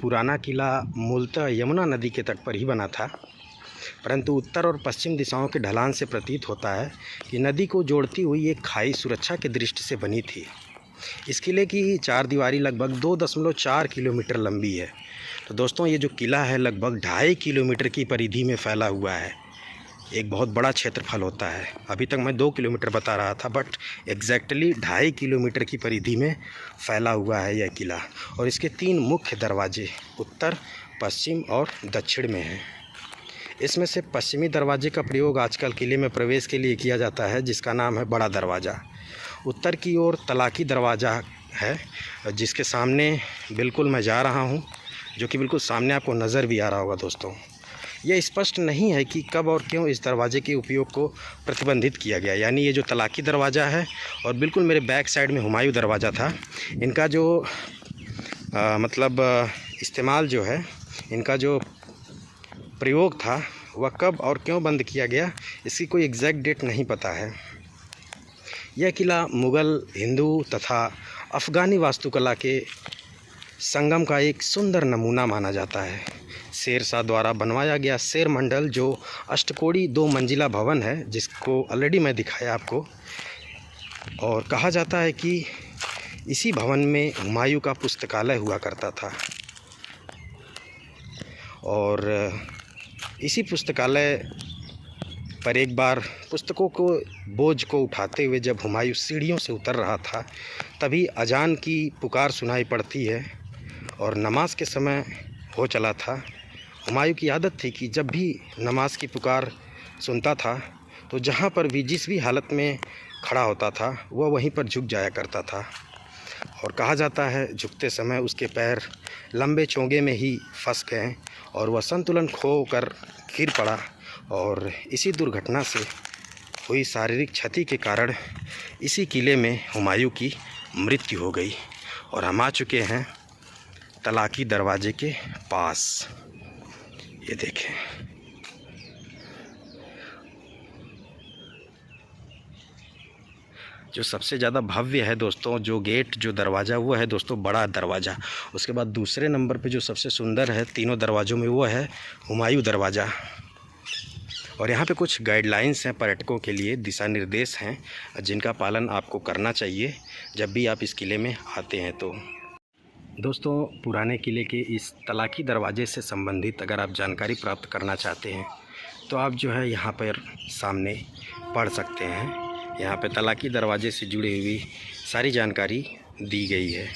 पुराना किला मूलतः यमुना नदी के तट पर ही बना था, परंतु उत्तर और पश्चिम दिशाओं के ढलान से प्रतीत होता है कि नदी को जोड़ती हुई एक खाई सुरक्षा की दृष्टि से बनी थी। इस किले की चार दीवारी लगभग 2.4 किलोमीटर लंबी है। तो दोस्तों ये जो किला है लगभग 2.5 किलोमीटर की परिधि में फैला हुआ है। एक बहुत बड़ा क्षेत्रफल होता है। अभी तक मैं 2 किलोमीटर बता रहा था, बट एग्जैक्टली 2.5 किलोमीटर की परिधि में फैला हुआ है यह किला। और इसके 3 मुख्य दरवाजे उत्तर, पश्चिम और दक्षिण में हैं। इसमें से पश्चिमी दरवाजे का प्रयोग आजकल किले में प्रवेश के लिए किया जाता है, जिसका नाम है बड़ा दरवाज़ा। उत्तर की ओर तलाकी दरवाज़ा है, जिसके सामने बिल्कुल मैं जा रहा हूँ, जो कि बिल्कुल सामने आपको नज़र भी आ रहा होगा। दोस्तों यह स्पष्ट नहीं है कि कब और क्यों इस दरवाजे के उपयोग को प्रतिबंधित किया गया। यानी ये जो तलाकी दरवाज़ा है और बिल्कुल मेरे बैक साइड में हुमायूं दरवाज़ा था, इनका जो इस्तेमाल जो है, इनका जो प्रयोग था वह कब और क्यों बंद किया गया, इसकी कोई एग्जैक्ट डेट नहीं पता है। यह किला मुग़ल, हिंदू तथा अफ़गानी वास्तुकला के संगम का एक सुंदर नमूना माना जाता है। शेर शाह द्वारा बनवाया गया शेर मंडल जो अष्टकोणी 2 मंजिला भवन है, जिसको ऑलरेडी मैं दिखाया आपको। और कहा जाता है कि इसी भवन में हुमायूं का पुस्तकालय हुआ करता था। और इसी पुस्तकालय पर एक बार पुस्तकों को बोझ को उठाते हुए जब हुमायूं सीढ़ियों से उतर रहा था, तभी अजान की पुकार सुनाई पड़ती है और नमाज के समय हो चला था। हुमायूं की आदत थी कि जब भी नमाज की पुकार सुनता था तो जहाँ पर भी जिस भी हालत में खड़ा होता था वह वहीं पर झुक जाया करता था। और कहा जाता है झुकते समय उसके पैर लंबे चोंगे में ही फंस गए और वह संतुलन खो कर गिर पड़ा। और इसी दुर्घटना से हुई शारीरिक क्षति के कारण इसी किले में हुमायूं की मृत्यु हो गई। और हम आ चुके हैं तलाकी दरवाजे के पास। ये देखें, जो सबसे ज़्यादा भव्य है दोस्तों, जो गेट, जो दरवाज़ा, वो है दोस्तों बड़ा दरवाज़ा। उसके बाद दूसरे नंबर पे जो सबसे सुंदर है तीनों दरवाज़ों में, वो है हुमायूं दरवाज़ा। और यहाँ पे कुछ गाइडलाइंस हैं पर्यटकों के लिए, दिशा निर्देश हैं जिनका पालन आपको करना चाहिए जब भी आप इस किले में आते हैं। तो दोस्तों पुराने किले के इस तलाकी दरवाजे से संबंधित अगर आप जानकारी प्राप्त करना चाहते हैं तो आप जो है यहाँ पर सामने पढ़ सकते हैं। यहाँ पे तलाकी दरवाजे से जुड़ी हुई सारी जानकारी दी गई है।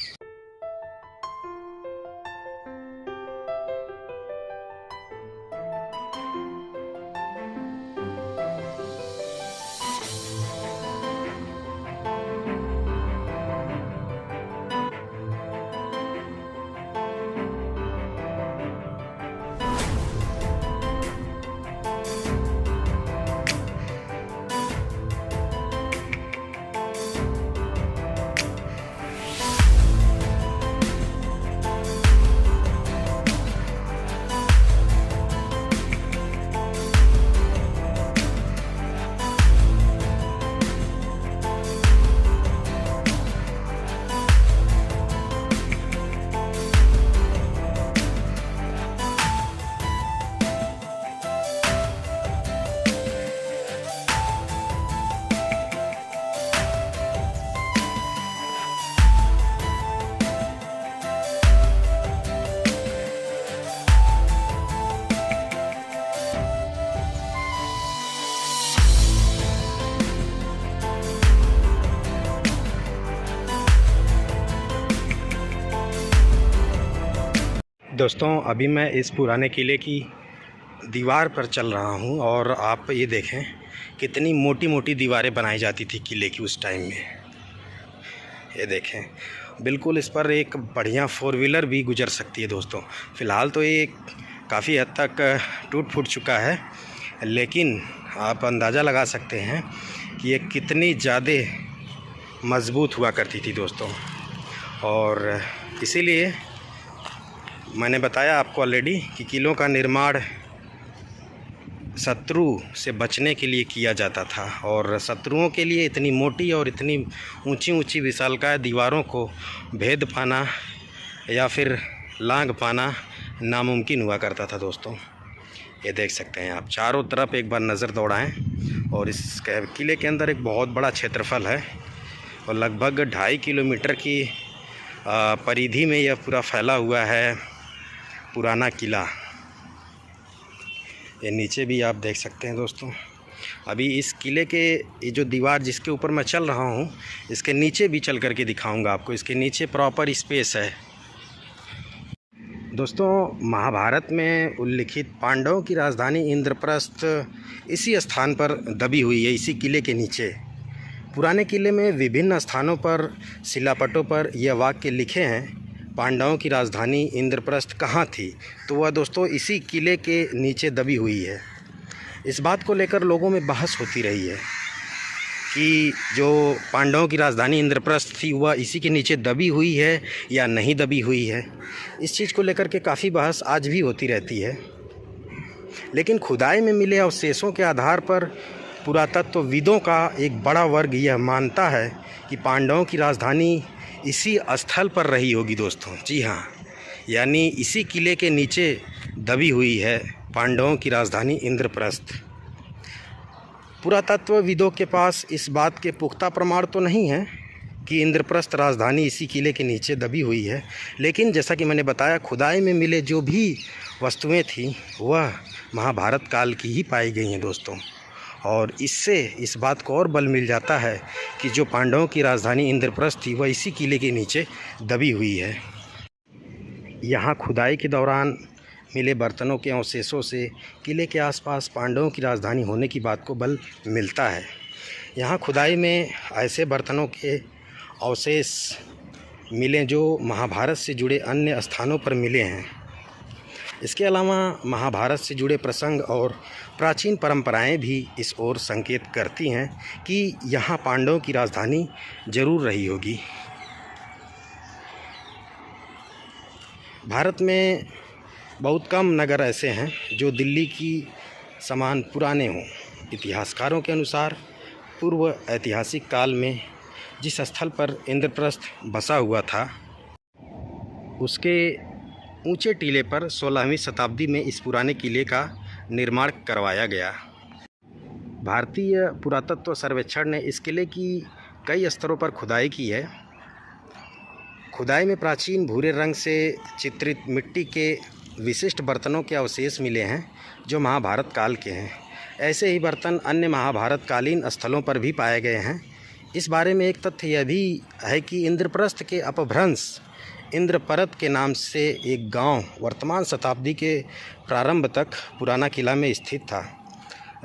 दोस्तों, अभी मैं इस पुराने किले की दीवार पर चल रहा हूं और आप ये देखें कितनी मोटी मोटी दीवारें बनाई जाती थी किले की उस टाइम में। ये देखें, बिल्कुल इस पर एक बढ़िया 4 व्हीलर भी गुजर सकती है दोस्तों। फ़िलहाल तो ये काफ़ी हद तक टूट फूट चुका है, लेकिन आप अंदाज़ा लगा सकते हैं कि ये कितनी ज़्यादा मज़बूत हुआ करती थी दोस्तों। और इसीलिए मैंने बताया आपको ऑलरेडी कि किलों का निर्माण शत्रु से बचने के लिए किया जाता था, और शत्रुओं के लिए इतनी मोटी और इतनी ऊंची ऊंची विशालकाय दीवारों को भेद पाना या फिर लांघ पाना नामुमकिन हुआ करता था दोस्तों। ये देख सकते हैं आप, चारों तरफ एक बार नज़र दौड़ाएं और इस किले के अंदर एक बहुत बड़ा क्षेत्रफल है और लगभग 2.5 किलोमीटर की परिधि में यह पूरा फैला हुआ है पुराना किला। ये नीचे भी आप देख सकते हैं दोस्तों। अभी इस किले के ये जो दीवार जिसके ऊपर मैं चल रहा हूँ, इसके नीचे भी चल करके दिखाऊंगा आपको। इसके नीचे प्रॉपर स्पेस है दोस्तों। महाभारत में उल्लिखित पांडवों की राजधानी इंद्रप्रस्थ इसी स्थान पर दबी हुई है, इसी किले के नीचे। पुराने किले में विभिन्न स्थानों पर शिलापटों पर यह वाक्य लिखे हैं, पांडवों की राजधानी इंद्रप्रस्थ कहाँ थी, तो वह दोस्तों इसी किले के नीचे दबी हुई है। इस बात को लेकर लोगों में बहस होती रही है कि जो पांडवों की राजधानी इंद्रप्रस्थ थी वह इसी के नीचे दबी हुई है या नहीं दबी हुई है। इस चीज़ को लेकर के काफ़ी बहस आज भी होती रहती है, लेकिन खुदाई में मिले अवशेषों के आधार पर पुरातत्वविदों का एक बड़ा वर्ग यह मानता है कि पांडवों की राजधानी इसी स्थल पर रही होगी दोस्तों। जी हाँ, यानी इसी किले के नीचे दबी हुई है पांडवों की राजधानी इंद्रप्रस्थ। पुरातत्वविदों के पास इस बात के पुख्ता प्रमाण तो नहीं है कि इंद्रप्रस्थ राजधानी इसी किले के नीचे दबी हुई है, लेकिन जैसा कि मैंने बताया, खुदाई में मिले जो भी वस्तुएं थीं वह महाभारत काल की ही पाई गई हैं दोस्तों। और इससे इस बात को और बल मिल जाता है कि जो पांडवों की राजधानी इंद्रप्रस्थ थी वह इसी किले के नीचे दबी हुई है। यहाँ खुदाई के दौरान मिले बर्तनों के अवशेषों से किले के आसपास पांडवों की राजधानी होने की बात को बल मिलता है। यहाँ खुदाई में ऐसे बर्तनों के अवशेष मिले जो महाभारत से जुड़े अन्य स्थानों पर मिले हैं। इसके अलावा महाभारत से जुड़े प्रसंग और प्राचीन परंपराएं भी इस ओर संकेत करती हैं कि यहाँ पांडवों की राजधानी जरूर रही होगी। भारत में बहुत कम नगर ऐसे हैं जो दिल्ली की समान पुराने हों। इतिहासकारों के अनुसार पूर्व ऐतिहासिक काल में जिस स्थल पर इंद्रप्रस्थ बसा हुआ था, उसके ऊंचे टीले पर 16वीं शताब्दी में इस पुराने किले का निर्माण करवाया गया। भारतीय पुरातत्व सर्वेक्षण ने इस किले की कई स्तरों पर खुदाई की है। खुदाई में प्राचीन भूरे रंग से चित्रित मिट्टी के विशिष्ट बर्तनों के अवशेष मिले हैं जो महाभारत काल के हैं। ऐसे ही बर्तन अन्य महाभारत कालीन स्थलों पर भी पाए गए हैं। इस बारे में एक तथ्य यह भी है कि इंद्रप्रस्थ के अपभ्रंश इंद्रपरत के नाम से एक गांव वर्तमान शताब्दी के प्रारंभ तक पुराना किला में स्थित था।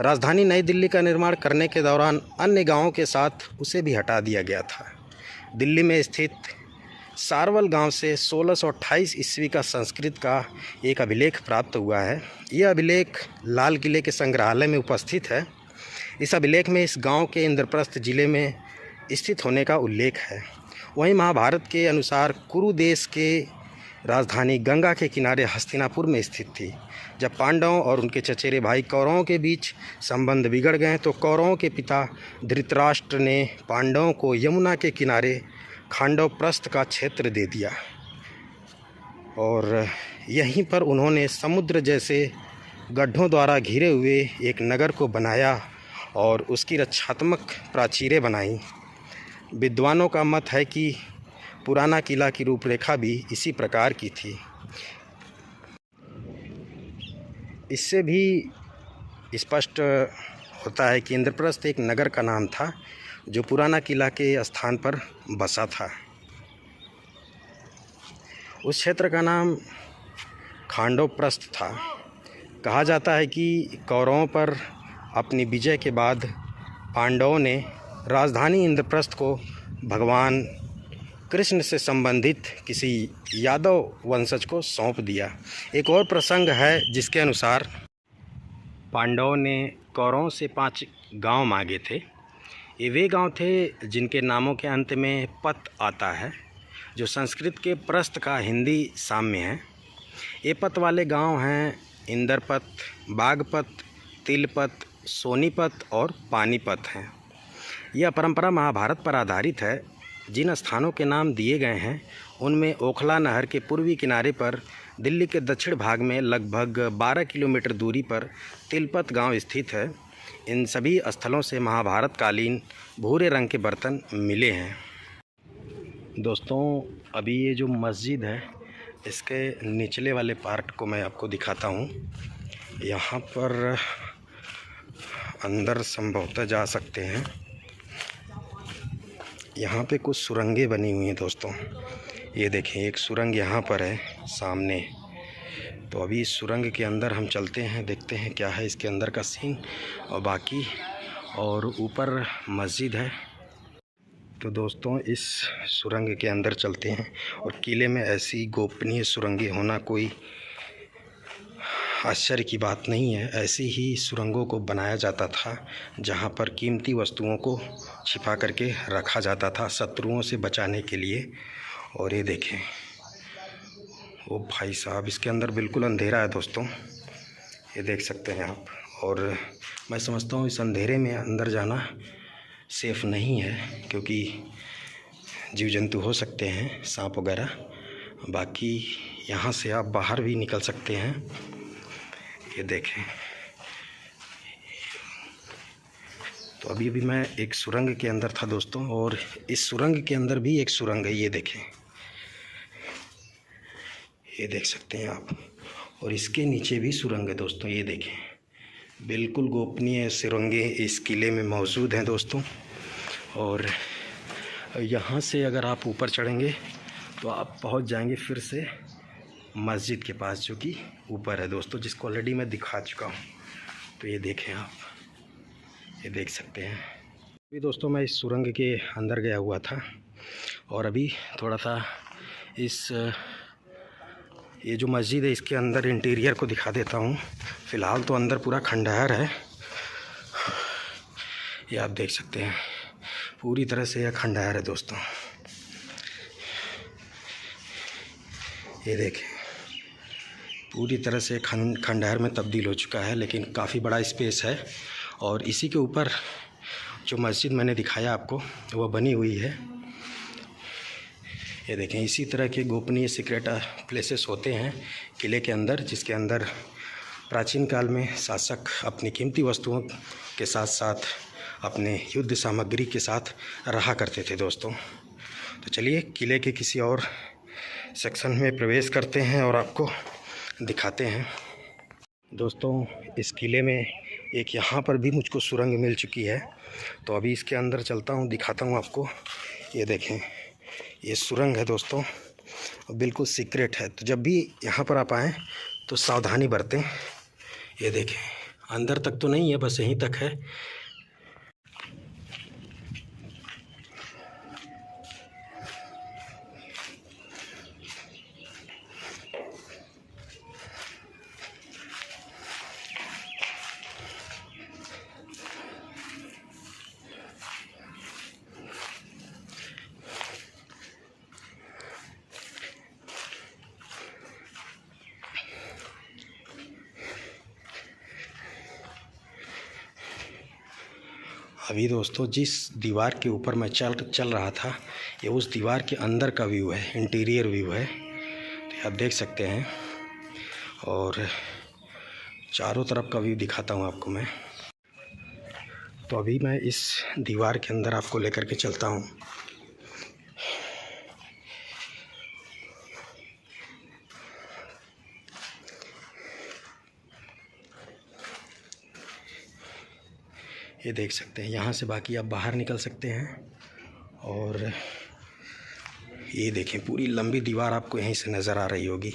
राजधानी नई दिल्ली का निर्माण करने के दौरान अन्य गांवों के साथ उसे भी हटा दिया गया था। दिल्ली में स्थित सारवल गांव से 1628 ईस्वी का संस्कृत का एक अभिलेख प्राप्त हुआ है। यह अभिलेख लाल किले के संग्रहालय में उपस्थित है। इस अभिलेख में इस गांव के इंद्रप्रस्थ जिले में स्थित होने का उल्लेख है। वहीं महाभारत के अनुसार कुरु देश के राजधानी गंगा के किनारे हस्तिनापुर में स्थित थी। जब पांडवों और उनके चचेरे भाई कौरवों के बीच संबंध बिगड़ गए तो कौरवों के पिता धृतराष्ट्र ने पांडवों को यमुना के किनारे खांडवप्रस्थ का क्षेत्र दे दिया और यहीं पर उन्होंने समुद्र जैसे गड्ढों द्वारा घिरे हुए एक नगर को बनाया और उसकी रक्षात्मक प्राचीरें बनाईं। विद्वानों का मत है कि पुराना किला की रूपरेखा भी इसी प्रकार की थी। इससे भी स्पष्ट होता है कि इंद्रप्रस्थ एक नगर का नाम था जो पुराना किला के स्थान पर बसा था। उस क्षेत्र का नाम खांडव प्रस्थ था। कहा जाता है कि कौरवों पर अपनी विजय के बाद पांडवों ने राजधानी इंद्रप्रस्थ को भगवान कृष्ण से संबंधित किसी यादव वंशज को सौंप दिया। एक और प्रसंग है जिसके अनुसार पांडवों ने कौरवों से 5 गांव मांगे थे। ये वे गांव थे जिनके नामों के अंत में पत आता है, जो संस्कृत के प्रस्थ का हिंदी साम्य है। ये पत वाले गांव हैं इंद्रपत, बागपत, तिलपत, सोनीपत और पानीपत हैं। यह परंपरा महाभारत पर आधारित है। जिन स्थानों के नाम दिए गए हैं उनमें ओखला नहर के पूर्वी किनारे पर दिल्ली के दक्षिण भाग में लगभग 12 किलोमीटर दूरी पर तिलपत गांव स्थित है। इन सभी स्थलों से महाभारत कालीन भूरे रंग के बर्तन मिले हैं। दोस्तों, अभी ये जो मस्जिद है इसके निचले वाले पार्ट को मैं आपको दिखाता हूँ। यहाँ पर अंदर संभवतः जा सकते हैं। यहाँ पे कुछ सुरंगें बनी हुई हैं दोस्तों। ये देखें, एक सुरंग यहाँ पर है सामने। तो अभी इस सुरंग के अंदर हम चलते हैं, देखते हैं क्या है इसके अंदर का सीन और बाकी। और ऊपर मस्जिद है। तो दोस्तों, इस सुरंग के अंदर चलते हैं। और किले में ऐसी गोपनीय सुरंगें होना कोई आश्चर्य की बात नहीं है। ऐसी ही सुरंगों को बनाया जाता था जहाँ पर कीमती वस्तुओं को छिपा करके रखा जाता था शत्रुओं से बचाने के लिए। और ये देखें, ओ भाई साहब, इसके अंदर बिल्कुल अंधेरा है दोस्तों, ये देख सकते हैं आप। और मैं समझता हूँ इस अंधेरे में अंदर जाना सेफ़ नहीं है, क्योंकि जीव जंतु हो सकते हैं, सांप वगैरह। बाकी यहाँ से आप बाहर भी निकल सकते हैं। ये देखें, तो अभी भी मैं एक सुरंग के अंदर था दोस्तों। और इस सुरंग के अंदर भी एक सुरंग है, ये देखें, ये देख सकते हैं आप। और इसके नीचे भी सुरंग है दोस्तों, ये देखें। बिल्कुल गोपनीय सुरंगें इस किले में मौजूद हैं दोस्तों। और यहाँ से अगर आप ऊपर चढ़ेंगे तो आप पहुँच जाएंगे फिर से मस्जिद के पास, जो कि ऊपर है दोस्तों, जिसको ऑलरेडी मैं दिखा चुका हूँ। तो ये देखें आप, ये देख सकते हैं। अभी दोस्तों मैं इस सुरंग के अंदर गया हुआ था और अभी थोड़ा सा इस ये जो मस्जिद है इसके अंदर इंटीरियर को दिखा देता हूँ। फ़िलहाल तो अंदर पूरा खंडहर है, ये आप देख सकते हैं। पूरी तरह से यह खंडहर है दोस्तों, ये देखें, पूरी तरह से खंडहर में तब्दील हो चुका है, लेकिन काफ़ी बड़ा स्पेस है। और इसी के ऊपर जो मस्जिद मैंने दिखाया आपको वह बनी हुई है। ये देखें, इसी तरह के गोपनीय सीक्रेट प्लेसेस होते हैं किले के अंदर, जिसके अंदर प्राचीन काल में शासक अपनी कीमती वस्तुओं के साथ साथ अपने युद्ध सामग्री के साथ रहा करते थे दोस्तों। तो चलिए किले के किसी और सेक्शन में प्रवेश करते हैं और आपको दिखाते हैं। दोस्तों, इस किले में एक यहाँ पर भी मुझको सुरंग मिल चुकी है। तो अभी इसके अंदर चलता हूँ, दिखाता हूँ आपको। ये देखें, ये सुरंग है दोस्तों, बिल्कुल सीक्रेट है। तो जब भी यहाँ पर आप आएँ तो सावधानी बरतें। ये देखें, अंदर तक तो नहीं है, बस यहीं तक है। अभी दोस्तों जिस दीवार के ऊपर मैं चल रहा था, ये उस दीवार के अंदर का व्यू है, इंटीरियर व्यू है। तो आप देख सकते हैं। और चारों तरफ का व्यू दिखाता हूँ आपको मैं। तो अभी मैं इस दीवार के अंदर आपको लेकर के चलता हूँ। ये देख सकते हैं, यहाँ से बाकी आप बाहर निकल सकते हैं। और ये देखें, पूरी लंबी दीवार आपको यहीं से नज़र आ रही होगी।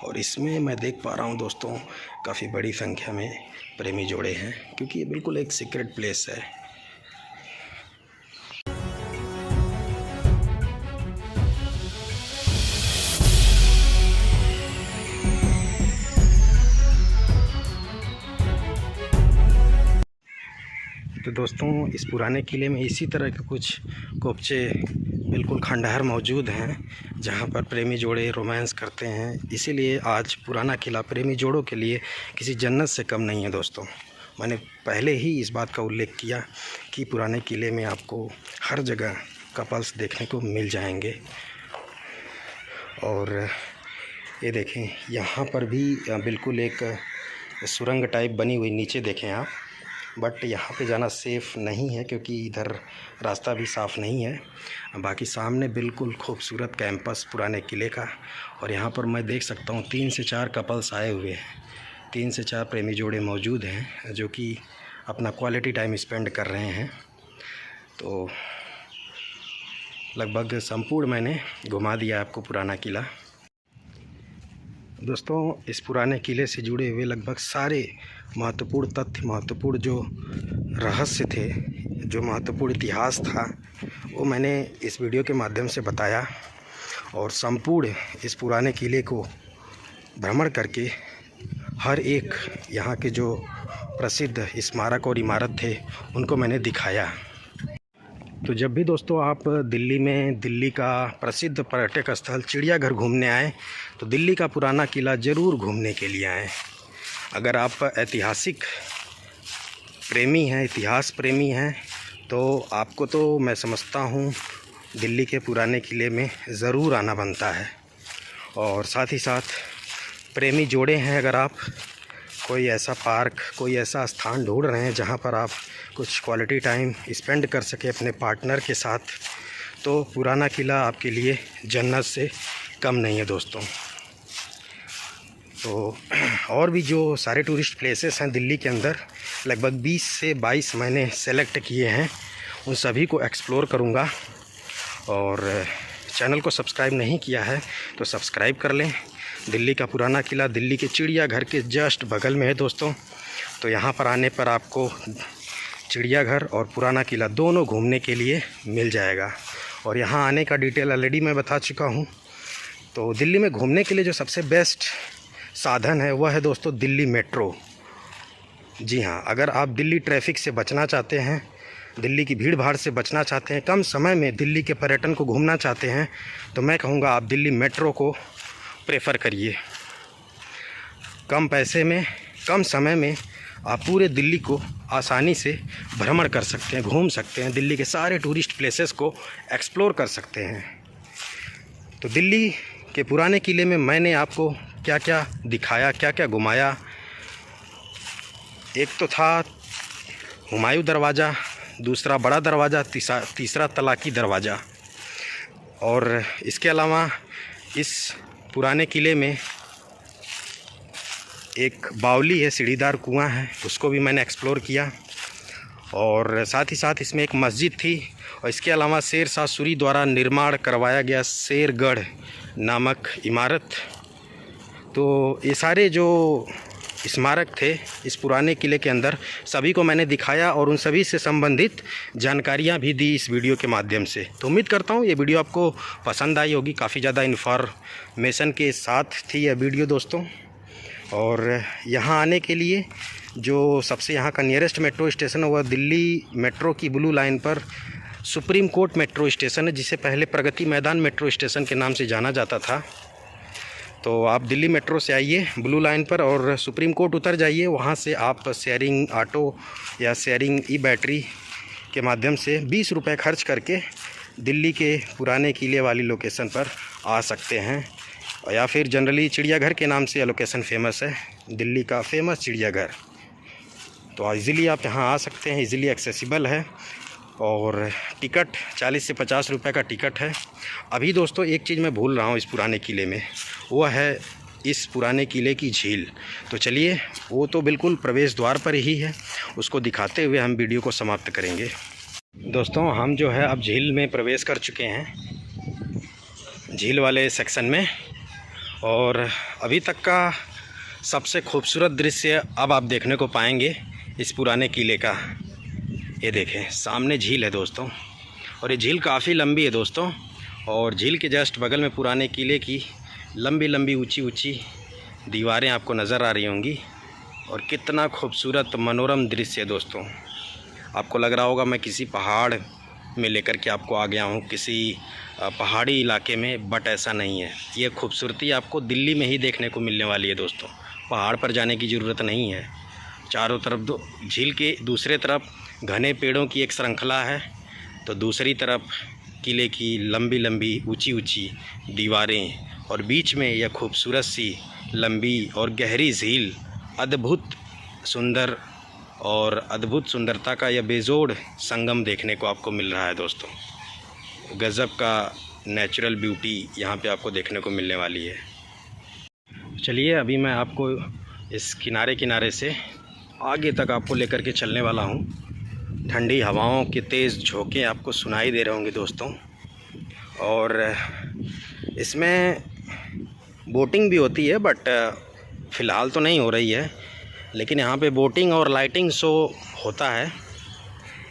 और इसमें मैं देख पा रहा हूँ दोस्तों काफ़ी बड़ी संख्या में प्रेमी जोड़े हैं, क्योंकि ये बिल्कुल एक सीक्रेट प्लेस है। तो दोस्तों इस पुराने किले में इसी तरह के कुछ कोपचे बिल्कुल खंडहर मौजूद हैं, जहां पर प्रेमी जोड़े रोमांस करते हैं। इसीलिए आज पुराना किला प्रेमी जोड़ों के लिए किसी जन्नत से कम नहीं है दोस्तों। मैंने पहले ही इस बात का उल्लेख किया कि पुराने किले में आपको हर जगह कपल्स देखने को मिल जाएंगे। और ये देखें, यहाँ पर भी बिल्कुल एक सुरंग टाइप बनी हुई नीचे देखें आप, बट यहाँ पे जाना सेफ़ नहीं है क्योंकि इधर रास्ता भी साफ़ नहीं है। बाकी सामने बिल्कुल खूबसूरत कैंपस पुराने किले का, और यहाँ पर मैं देख सकता हूँ 3 से 4 कपल्स आए हुए हैं। 3 से 4 प्रेमी जोड़े मौजूद हैं जो कि अपना क्वालिटी टाइम स्पेंड कर रहे हैं। तो लगभग संपूर्ण मैंने घुमा दिया आपको पुराना किला। दोस्तों इस पुराने किले से जुड़े हुए लगभग सारे महत्वपूर्ण तथ्य, महत्वपूर्ण जो रहस्य थे, जो महत्वपूर्ण इतिहास था, वो मैंने इस वीडियो के माध्यम से बताया। और संपूर्ण इस पुराने किले को भ्रमण करके हर एक यहाँ के जो प्रसिद्ध स्मारक और इमारत थे उनको मैंने दिखाया। तो जब भी दोस्तों आप दिल्ली का प्रसिद्ध पर्यटक स्थल चिड़ियाघर घूमने आएँ तो दिल्ली का पुराना किला ज़रूर घूमने के लिए आएँ। अगर आप ऐतिहासिक प्रेमी हैं, इतिहास प्रेमी हैं, तो आपको तो मैं समझता हूँ दिल्ली के पुराने किले में ज़रूर आना बनता है। और साथ ही साथ प्रेमी जोड़े हैं, अगर आप कोई ऐसा पार्क, कोई ऐसा स्थान ढूंढ रहे हैं जहाँ पर आप कुछ क्वालिटी टाइम स्पेंड कर सके अपने पार्टनर के साथ, तो पुराना किला आपके लिए जन्नत से कम नहीं है दोस्तों। तो और भी जो सारे टूरिस्ट प्लेसेस हैं दिल्ली के अंदर, लगभग 20 से 22 मैंने सेलेक्ट किए हैं, उन सभी को एक्सप्लोर करूँगा। और चैनल को सब्सक्राइब नहीं किया है तो सब्सक्राइब कर लें। दिल्ली का पुराना किला दिल्ली के चिड़ियाघर के जस्ट बगल में है दोस्तों। तो यहाँ पर आने पर आपको चिड़ियाघर और पुराना किला दोनों घूमने के लिए मिल जाएगा। और यहाँ आने का डिटेल ऑलरेडी मैं बता चुका हूँ। तो दिल्ली में घूमने के लिए जो सबसे बेस्ट साधन है वह है दोस्तों दिल्ली मेट्रो। जी हाँ, अगर आप दिल्ली ट्रैफिक से बचना चाहते हैं, दिल्ली की भीड़ भाड़ से बचना चाहते हैं, कम समय में दिल्ली के पर्यटन को घूमना चाहते हैं, तो मैं कहूँगा आप दिल्ली मेट्रो को प्रेफर करिए। कम पैसे में, कम समय में आप पूरे दिल्ली को आसानी से भ्रमण कर सकते हैं, घूम सकते हैं, दिल्ली के सारे टूरिस्ट प्लेसेस को एक्सप्लोर कर सकते हैं। तो दिल्ली के पुराने किले में मैंने आपको क्या क्या दिखाया, क्या क्या घुमाया। एक तो था हुमायूं दरवाज़ा, दूसरा बड़ा दरवाज़ा, तीसरा तलाकी दरवाज़ा। और इसके अलावा इस पुराने किले में एक बावली है, सीढ़ीदार कुआं है, उसको भी मैंने एक्सप्लोर किया। और साथ ही साथ इसमें एक मस्जिद थी। और इसके अलावा शेर शाह सूरी द्वारा निर्माण करवाया गया शेरगढ़ नामक इमारत। तो ये सारे जो स्मारक थे इस पुराने किले के अंदर, सभी को मैंने दिखाया और उन सभी से संबंधित जानकारियाँ भी दी इस वीडियो के माध्यम से। तो उम्मीद करता हूँ ये वीडियो आपको पसंद आई होगी। काफ़ी ज़्यादा इन्फॉर्मेशन के साथ थी यह वीडियो दोस्तों। और यहाँ आने के लिए जो सबसे यहाँ का नियरेस्ट मेट्रो स्टेशन है वह दिल्ली मेट्रो की ब्लू लाइन पर सुप्रीम कोर्ट मेट्रो स्टेशन है, जिसे पहले प्रगति मैदान मेट्रो स्टेशन के नाम से जाना जाता था। तो आप दिल्ली मेट्रो से आइए ब्लू लाइन पर और सुप्रीम कोर्ट उतर जाइए। वहाँ से आप शेयरिंग ऑटो या शेयरिंग ई बैटरी के माध्यम से 20 रुपये खर्च करके दिल्ली के पुराने किले वाली लोकेशन पर आ सकते हैं। या फिर जनरली चिड़ियाघर के नाम से यह लोकेशन फेमस है, दिल्ली का फेमस चिड़ियाघर। तो ईज़िली आप यहाँ आ सकते हैं, ईज़िली एक्सेसिबल है। और टिकट 40 से 50 रुपये का टिकट है। अभी दोस्तों एक चीज़ मैं भूल रहा हूँ इस पुराने किले में, वो है इस पुराने किले की झील। तो चलिए, वो तो बिल्कुल प्रवेश द्वार पर ही है, उसको दिखाते हुए हम वीडियो को समाप्त करेंगे। दोस्तों हम जो है अब झील में प्रवेश कर चुके हैं, झील वाले सेक्शन में। और अभी तक का सबसे खूबसूरत दृश्य अब आप देखने को पाएंगे इस पुराने किले का। ये देखें, सामने झील है दोस्तों, और ये झील काफ़ी लंबी है दोस्तों। और झील के जस्ट बगल में पुराने किले की लंबी लंबी ऊंची ऊंची दीवारें आपको नज़र आ रही होंगी। और कितना खूबसूरत मनोरम दृश्य है दोस्तों। आपको लग रहा होगा मैं किसी पहाड़ में लेकर के आपको आ गया हूँ, किसी पहाड़ी इलाके में, बट ऐसा नहीं है। ये खूबसूरती आपको दिल्ली में ही देखने को मिलने वाली है दोस्तों। पहाड़ पर जाने की ज़रूरत नहीं है। चारों तरफ झील के दूसरे तरफ घने पेड़ों की एक श्रृंखला है, तो दूसरी तरफ किले की लंबी लंबी ऊंची ऊंची दीवारें, और बीच में यह खूबसूरत सी लंबी और गहरी झील। अद्भुत सुंदर और अद्भुत सुंदरता का यह बेजोड़ संगम देखने को आपको मिल रहा है दोस्तों। गज़ब का नेचुरल ब्यूटी यहाँ पे आपको देखने को मिलने वाली है। चलिए अभी मैं आपको इस किनारे किनारे से आगे तक आपको लेकर के चलने वाला हूँ। ठंडी हवाओं के तेज़ झोंके आपको सुनाई दे रहे होंगे दोस्तों। और इसमें बोटिंग भी होती है, बट फ़िलहाल तो नहीं हो रही है, लेकिन यहाँ पे बोटिंग और लाइटिंग शो होता है।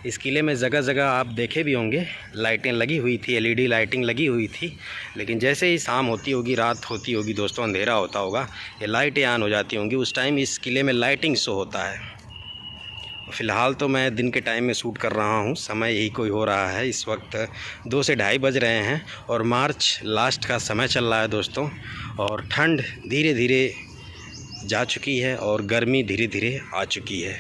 इस किले में जगह जगह आप देखे भी होंगे लाइटें लगी हुई थी, एलईडी लाइटिंग लगी हुई थी, लेकिन जैसे ही शाम होती होगी, रात होती होगी दोस्तों, अंधेरा होता होगा, ये लाइटें ऑन हो जाती होंगी। उस टाइम इस किले में लाइटिंग शो होता है। फ़िलहाल तो मैं दिन के टाइम में शूट कर रहा हूँ, समय यही कोई हो रहा है। इस वक्त 2 से ढाई बज रहे हैं और मार्च लास्ट का समय चल रहा है दोस्तों। और ठंड धीरे धीरे जा चुकी है और गर्मी धीरे धीरे आ चुकी है।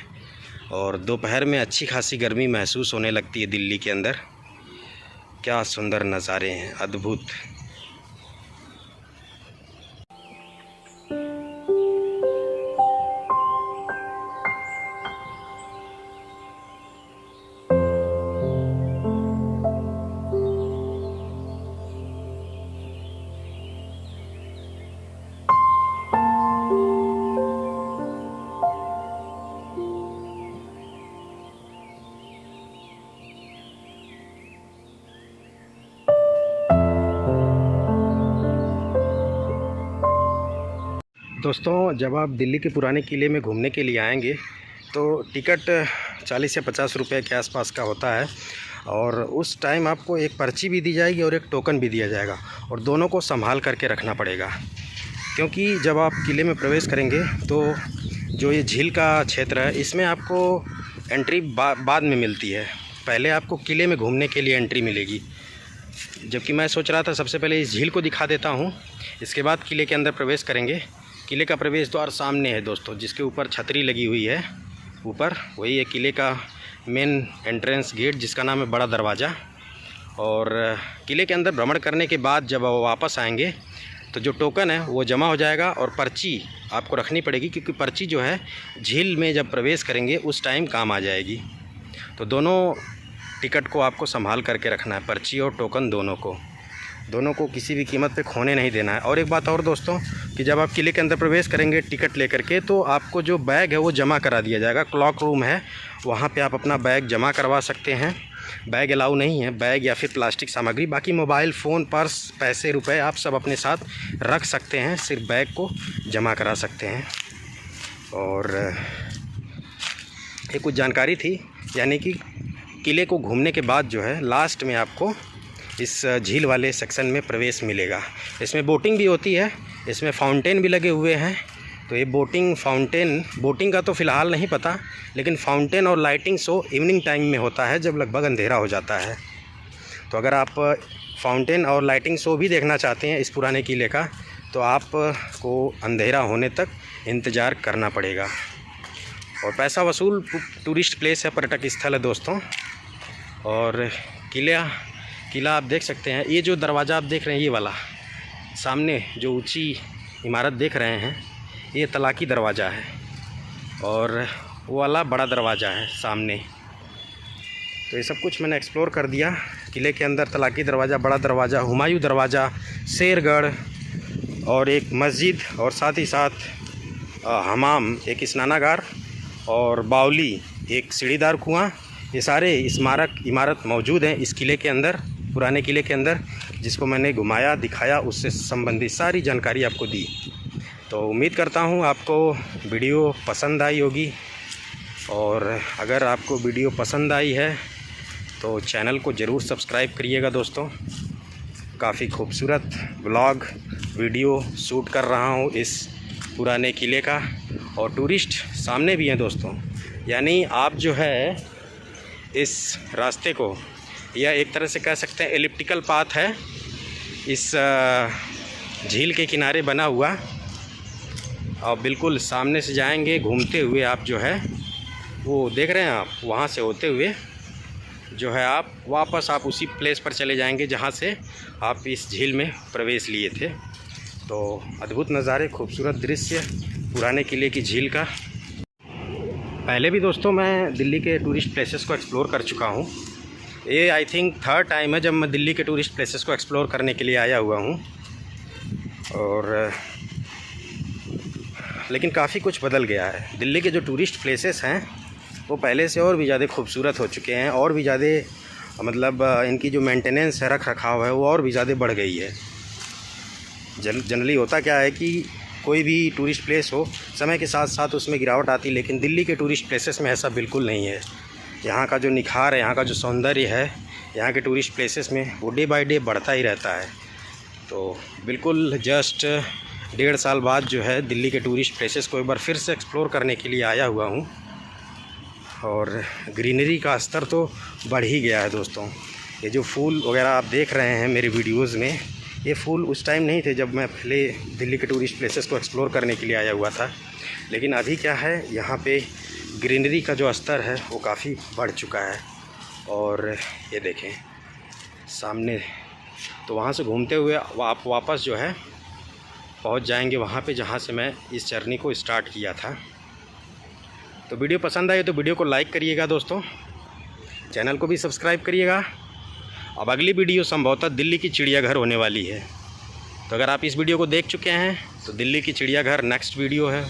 और दोपहर में अच्छी खासी गर्मी महसूस होने लगती है दिल्ली के अंदर। क्या सुंदर नज़ारे हैं, अद्भुत। दोस्तों, जब आप दिल्ली के पुराने किले में घूमने के लिए आएंगे तो टिकट 40 से 50 रुपये के आसपास का होता है। और उस टाइम आपको एक पर्ची भी दी जाएगी और एक टोकन भी दिया जाएगा, और दोनों को संभाल करके रखना पड़ेगा। क्योंकि जब आप किले में प्रवेश करेंगे तो जो ये झील का क्षेत्र है, इसमें आपको एंट्री बाद में मिलती है। पहले आपको किले में घूमने के लिए एंट्री मिलेगी। जबकि मैं सोच रहा था सबसे पहले इस झील को दिखा देता हूँ, इसके बाद किले के अंदर प्रवेश करेंगे। किले का प्रवेश द्वार सामने है दोस्तों, जिसके ऊपर छतरी लगी हुई है ऊपर, वही है किले का मेन एंट्रेंस गेट, जिसका नाम है बड़ा दरवाज़ा। और किले के अंदर भ्रमण करने के बाद जब वापस आएंगे तो जो टोकन है वो जमा हो जाएगा, और पर्ची आपको रखनी पड़ेगी, क्योंकि पर्ची जो है झील में जब प्रवेश करेंगे उस टाइम काम आ जाएगी। तो दोनों टिकट को आपको संभाल करके रखना है, पर्ची और टोकन दोनों को किसी भी कीमत पे खोने नहीं देना है। और एक बात और दोस्तों, कि जब आप किले के अंदर प्रवेश करेंगे टिकट लेकर के, तो आपको जो बैग है वो जमा करा दिया जाएगा। क्लॉक रूम है, वहाँ पे आप अपना बैग जमा करवा सकते हैं। बैग अलाउ नहीं है, बैग या फिर प्लास्टिक सामग्री। बाकी मोबाइल फ़ोन, पर्स, पैसे, रुपए आप सब अपने साथ रख सकते हैं, सिर्फ बैग को जमा करा सकते हैं। और ये कुछ जानकारी थी, यानी कि किले को घूमने के बाद जो है लास्ट में आपको इस झील वाले सेक्शन में प्रवेश मिलेगा। इसमें बोटिंग भी होती है, इसमें फाउंटेन भी लगे हुए हैं। तो ये बोटिंग का तो फ़िलहाल नहीं पता, लेकिन फाउंटेन और लाइटिंग शो इवनिंग टाइम में होता है, जब लगभग अंधेरा हो जाता है। तो अगर आप फाउंटेन और लाइटिंग शो भी देखना चाहते हैं इस पुराने किले का, तो आपको अंधेरा होने तक इंतज़ार करना पड़ेगा। और पैसा वसूल टूरिस्ट प्लेस है, पर्यटक स्थल है दोस्तों। और किला आप देख सकते हैं। ये जो दरवाज़ा आप देख रहे हैं, ये वाला सामने जो ऊंची इमारत देख रहे हैं, ये तलाकी दरवाज़ा है, और वो वाला बड़ा दरवाज़ा है सामने। तो ये सब कुछ मैंने एक्सप्लोर कर दिया किले के अंदर। तलाकी दरवाज़ा, बड़ा दरवाज़ा, हुमायूं दरवाज़ा, शेरगढ़, और एक मस्जिद, और साथ ही साथ हमाम, एक स्नानागार, और बावली, एक सीढ़ीदार कुआं। ये सारे स्मारक इमारत मौजूद हैं इस किले के अंदर, पुराने किले के अंदर, जिसको मैंने घुमाया, दिखाया, उससे संबंधित सारी जानकारी आपको दी। तो उम्मीद करता हूँ आपको वीडियो पसंद आई होगी, और अगर आपको वीडियो पसंद आई है तो चैनल को ज़रूर सब्सक्राइब करिएगा दोस्तों। काफ़ी खूबसूरत ब्लॉग वीडियो शूट कर रहा हूँ इस पुराने किले का, और टूरिस्ट सामने भी हैं दोस्तों। यानी आप जो है इस रास्ते को, या एक तरह से कह सकते हैं एलिप्टिकल पाथ है, इस झील के किनारे बना हुआ, और बिल्कुल सामने से जाएंगे घूमते हुए आप जो है वो देख रहे हैं आप, वहाँ से होते हुए जो है आप वापस आप उसी प्लेस पर चले जाएंगे जहाँ से आप इस झील में प्रवेश लिए थे। तो अद्भुत नज़ारे, खूबसूरत दृश्य पुराने किले की झील का। पहले भी दोस्तों मैं दिल्ली के टूरिस्ट प्लेसेस को एक्सप्लोर कर चुका हूँ। ये आई थिंक थर्ड टाइम है जब मैं दिल्ली के टूरिस्ट प्लेसेस को एक्सप्लोर करने के लिए आया हुआ हूँ, और लेकिन काफ़ी कुछ बदल गया है। दिल्ली के जो टूरिस्ट प्लेसेस हैं वो पहले से और भी ज़्यादा खूबसूरत हो चुके हैं, और भी ज़्यादा मतलब इनकी जो मेंटेनेंस है, रख रखाव है, वो और भी ज़्यादा बढ़ गई है। जनरली होता क्या है कि कोई भी टूरिस्ट प्लेस हो, समय के साथ साथ उसमें गिरावट आती, लेकिन दिल्ली के टूरिस्ट प्लेसेस में ऐसा बिल्कुल नहीं है। यहाँ का जो निखार है, यहाँ का जो सौंदर्य है, यहाँ के टूरिस्ट प्लेसेस में वो डे बाय डे बढ़ता ही रहता है। तो बिल्कुल जस्ट 1.5 साल बाद जो है दिल्ली के टूरिस्ट प्लेसेस को एक बार फिर से एक्सप्लोर करने के लिए आया हुआ हूँ, और ग्रीनरी का स्तर तो बढ़ ही गया है दोस्तों। ये जो फूल वगैरह आप देख रहे हैं मेरे वीडियोज़ में, ये फूल उस टाइम नहीं थे जब मैं पहले दिल्ली के टूरिस्ट प्लेसेस को एक्सप्लोर करने के लिए आया हुआ था, लेकिन अभी क्या है, यहाँ पे ग्रीनरी का जो स्तर है वो काफ़ी बढ़ चुका है। और ये देखें सामने, तो वहाँ से घूमते हुए आप वापस जो है पहुँच जाएंगे वहाँ पे जहाँ से मैं इस जर्नी को स्टार्ट किया था। तो वीडियो पसंद आए तो वीडियो को लाइक करिएगा दोस्तों, चैनल को भी सब्सक्राइब करिएगा। अब अगली वीडियो संभवतः दिल्ली की चिड़ियाघर होने वाली है, तो अगर आप इस वीडियो को देख चुके हैं तो दिल्ली की चिड़ियाघर नेक्स्ट वीडियो है,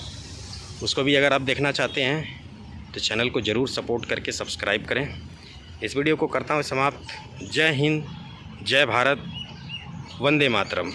उसको भी अगर आप देखना चाहते हैं तो चैनल को ज़रूर सपोर्ट करके सब्सक्राइब करें। इस वीडियो को करता हूँ समाप्त। जय हिंद, जय भारत, वंदे मातरम।